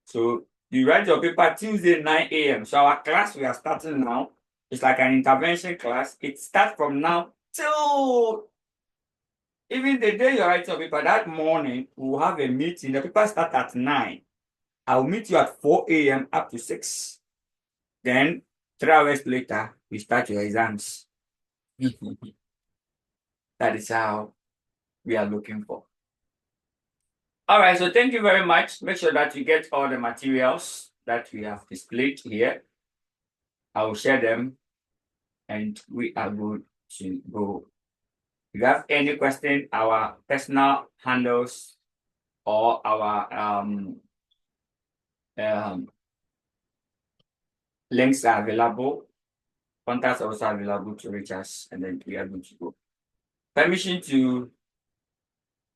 So you write your paper Tuesday 9 a.m. So our class we are starting now. It's like an intervention class. It starts from now till even the day you write your paper, that morning we'll have a meeting. The paper starts at 9. I'll meet you at 4 a.m. up to 6. Then 3 hours later, we start your exams. That is how we are looking for. All right, so thank you very much. Make sure that you get all the materials that we have displayed here. I will share them and we are good to go. If you have any question, our personal handles or our links are available. Contacts are also available to reach us, and then we are good to go. Permission to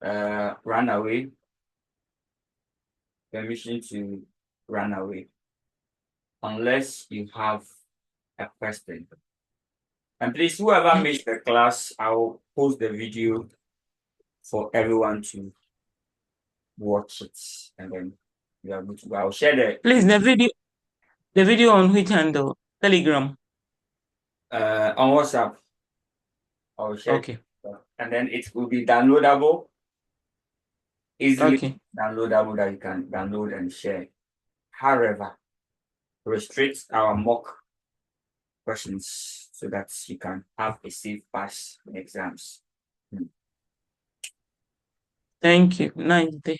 run away. Permission to run away. Unless you have a question. And please, whoever missed the class, I'll post the video for everyone to watch it, and then we are good to go. I'll share the Please, the video on which handle? Telegram. on WhatsApp. I'll share. Okay. And then it will be downloadable, easily Okay. downloadable that you can download and share. However, restrict our mock questions so that you can have a safe pass in exams. Thank you. Nice day.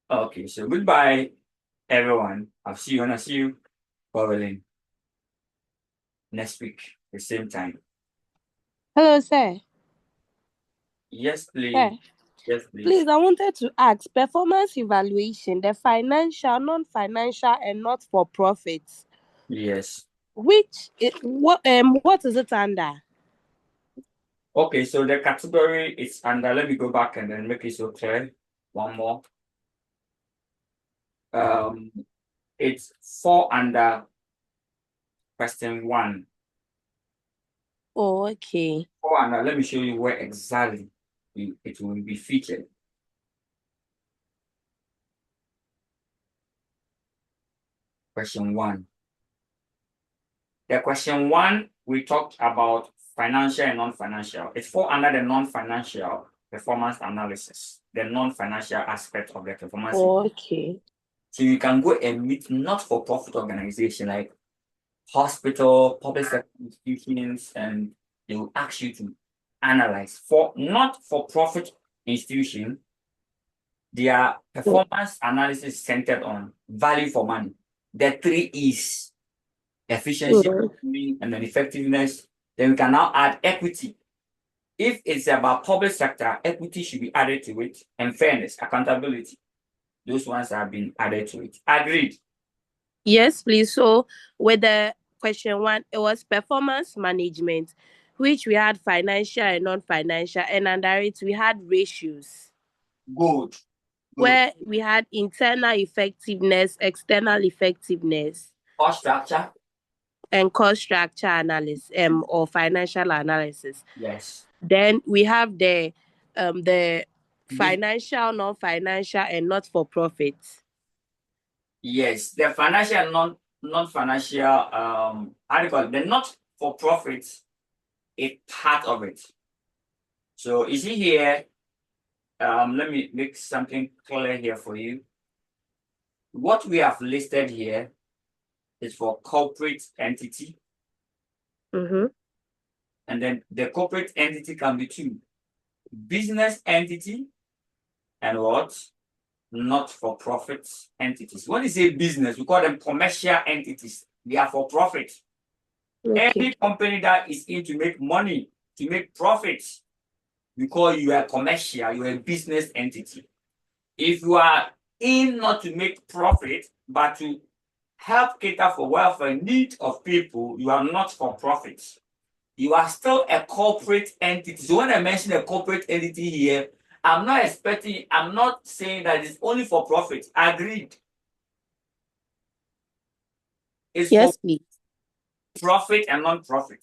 Okay, so goodbye, everyone. I'll see you following next week, the same time. Hello, sir. Yes, please. Sir. Yes, please. Please, I wanted to ask performance evaluation, the financial, non-financial, and not for profits. Yes. What is it under? Okay, so the category is under, let me go back and then make it so clear. One more. It's fall under question 1. Oh, okay. Fall under, let me show you where exactly it will be featured. Question 1. The question 1, we talked about financial and non-financial. It falls under the non-financial performance analysis, the non-financial aspect of the performance. Oh, okay. So you can go and meet not-for-profit organization like hospital, public sector institutions, and they will ask you to analyze. For not-for-profit institution, their performance analysis centered on value for money. The 3 E's: efficiency, and then effectiveness. Then we can now add equity. If it's about public sector, equity should be added to it, and fairness, accountability. Those ones have been added to it. Agreed? Yes, please. So with the question 1, it was performance management, which we had financial and non-financial, and under it we had ratios. Good. Where we had internal effectiveness, external effectiveness, Cost structure, and cost structure analysis, or financial analysis. yes. Then we have the financial, non-financial, and not for profit. Yes, the financial and non-financial, how do you call it? The not for profit is part of it. So you see here, let me make something clear here for you. What we have listed here is for corporate entity. Mm-hmm. And then the corporate entity can be two: business entity and what? Not for profit entities. When you say business, we call them commercial entities. They are for profit. Okay. Any company that is in to make money, to make profits, we call you a commercial, you're a business entity. If you are in not to make profit, but to help cater for welfare need of people, you are not for profit. You are still a corporate entity. So when I mention a corporate entity here, I'm not saying that it's only for profit. Agreed. It's for Yes, please. profit and non-profit.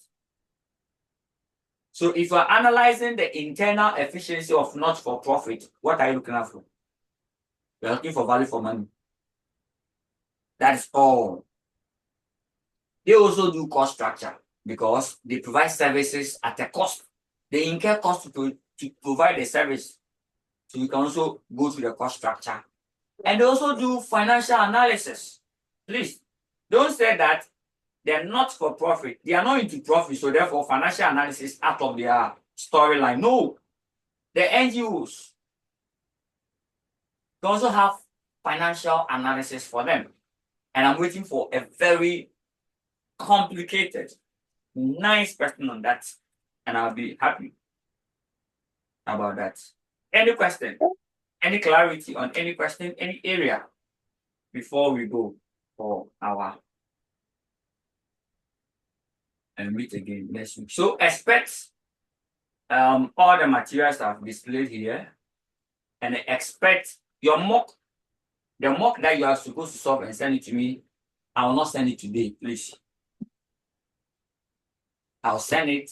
So if you're analyzing the internal efficiency of not-for-profit, what are you looking at for? You're looking for value for money. That's all. They also do cost structure because they provide services at a cost. They incur cost to provide the service. So you can also go through the cost structure. And they also do financial analysis. Please, don't say that they're not for profit. They are not into profit, so therefore financial analysis out of their storyline. No, the NGOs they also have financial analysis for them. And I'm waiting for a very complicated, nice person on that. And I'll be happy about that. Any question? Any clarity on any question, any area before we go for our and meet again next week. So expect all the materials I've displayed here and expect your mock, the mock that you are supposed to solve and send it to me. I will not send it today, please. I'll send it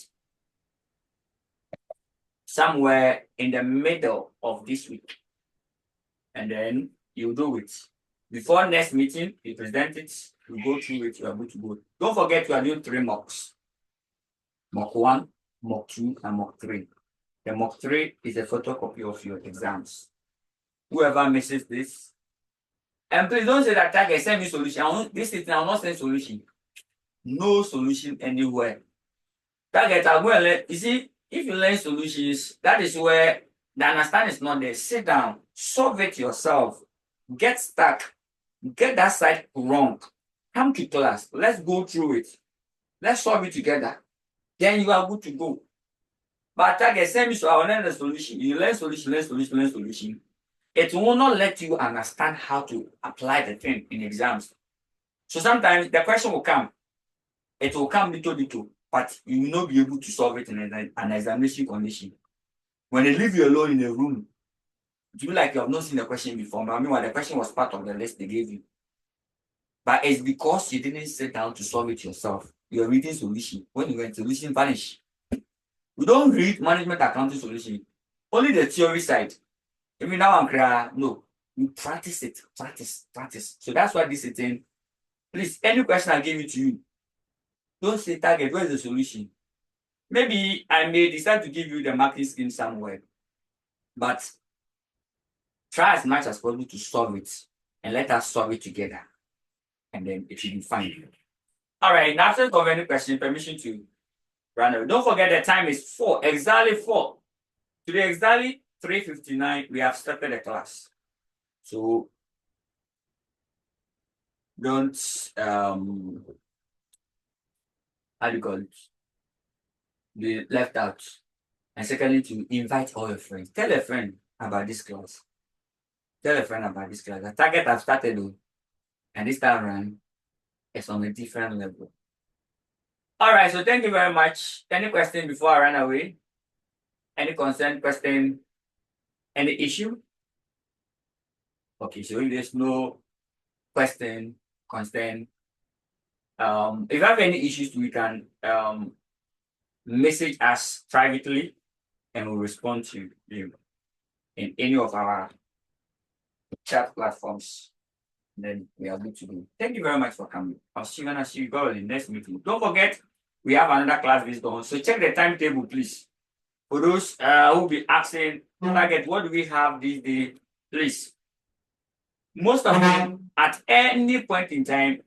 somewhere in the middle of this week. And then you do it. Before next meeting, you present it, you go through it, you are good to go. Don't forget you are doing 3 mocks. Mock 1, mock 2, and mock 3. The mock 3 is a photocopy of your exams. Whoever misses this, and please don't say that target send me solution. This is now not send solution. No solution anywhere. Target are going to learn. You see, if you learn solutions, that is where the understanding is not there. Sit down, solve it yourself, get stuck, get that side wrong. Come to class. Let's go through it. Let's solve it together. Then you are good to go. But target send me so I will learn the solution. You learn solution, learn solution, learn solution. It will not let you understand how to apply the thing in exams. So sometimes the question will come. It will come little, but you will not be able to solve it in an examination condition. When they leave you alone in a room, it will be like you have not seen the question before. But meanwhile, the question was part of the list they gave you. But it's because you didn't sit down to solve it yourself. You are reading solution. When you went solution vanish. We don't read management accounting solution. Only the theory side. Even now I'm crying. No. You practice it. Practice. So that's why this is thing. Please, any question I give it to you, don't say target, where's the solution? Maybe I may decide to give you the marking scheme somewhere, but try as much as possible to solve it and let us solve it together. And then it should be fine. All right, now absence of any question, permission to run away. Don't forget the time is 4, exactly 4. Today, exactly 3:59, we have started the class. So don't how do you call it? Be left out. And secondly, to invite all your friends. Tell a friend about this class. Tell a friend about this class. The target I've started with, and this time around, it's on a different level. All right, so thank you very much. Any question before I run away? Any concern, question, any issue? Okay, so if there's no question, concern, if you have any issues, we can message us privately and we'll respond to you in any of our chat platforms. Then we are good to go. Thank you very much for coming. I'll see you guys in the next meeting. Don't forget, we have another class based on. So check the timetable, please. For those who will be asking, target, what do we have this day? Please. Most of them, at any point in time,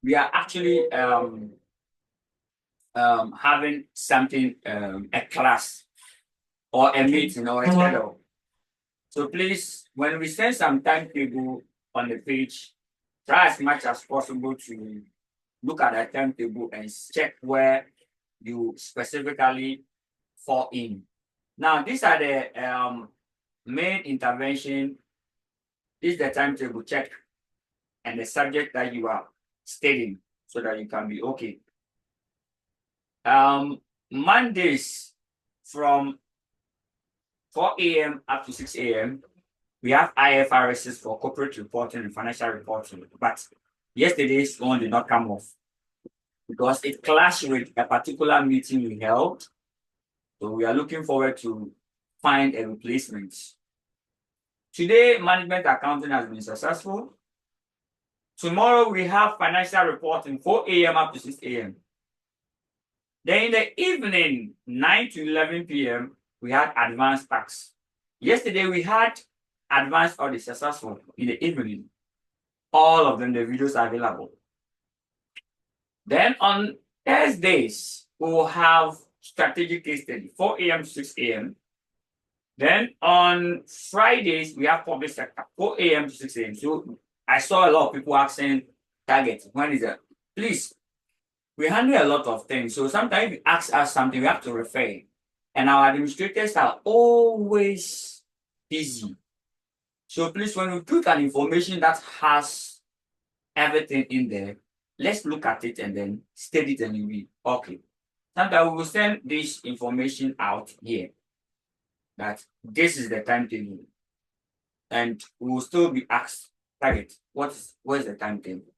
we are actually having something, a class or a meeting or a schedule. So please, when we send some timetable on the page, try as much as possible to look at the timetable and check where you specifically fall in. Now, these are the main intervention. This is the timetable check and the subject that you are studying so that you can be okay. Mondays from 4 a.m. up to 6 a.m. we have IFRSs for corporate reporting and financial reporting, but yesterday's one did not come off because it clashed with a particular meeting we held. So we are looking forward to find a replacement. Today, management accounting has been successful. Tomorrow, we have financial reporting 4 a.m. up to 6 a.m. Then in the evening, 9 to 11 p.m., we had advanced tax. Yesterday, we had advanced audit successful in the evening. All of them, the videos are available. Then on Thursdays, we will have strategic case study, 4 a.m. to 6 a.m. Then on Fridays, we have public sector, 4 a.m. to 6 a.m. So I saw a lot of people asking targets. When is that? Please, we handle a lot of things. So sometimes you ask us something, we have to refer. And our administrators are always busy. So please, when we put an information that has everything in there, let's look at it and then study it and read. Okay. Sometimes we will send this information out here that this is the timetable. And we will still be asked, target, what is the timetable?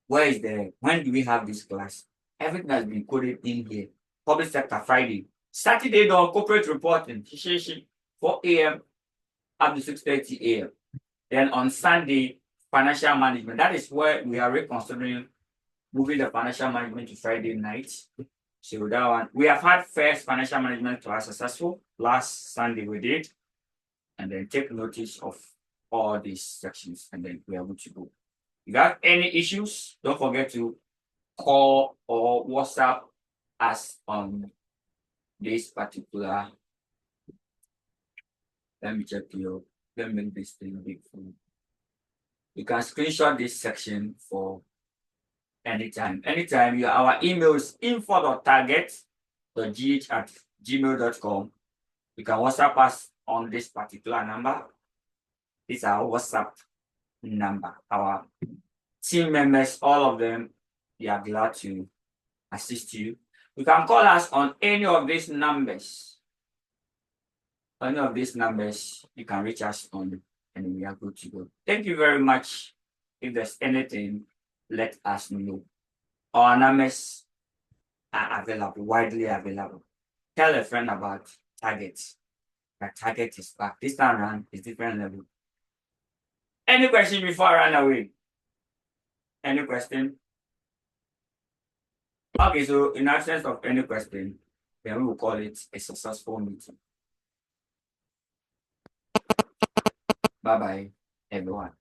When do we have this class? Everything has been coded in here. Public sector Friday. Saturday, the corporate reporting, 4 a.m. up to 6:30 a.m. Then on Sunday, financial management. That is where we are reconsidering moving the financial management to Friday night. So that one, we have had first financial management class successful. Last Sunday we did. And then take notice of all these sections and then we are good to go. If you have any issues, don't forget to call or WhatsApp us on this particular. Let me make this thing big for you. You can screenshot this section for anytime. Our email is info.target.gh@gmail.com. You can WhatsApp us on this particular number. It's our WhatsApp number. Our team members, all of them, they are glad to assist you. You can call us on any of these numbers. You can reach us on, and we are good to go. Thank you very much. If there's anything, let us know. Our numbers are available, widely available. Tell a friend about targets. The target is back. This time around is different level. Any question before I run away? Any question? Okay, so in absence of any question, then we will call it a successful meeting. Bye-bye, everyone.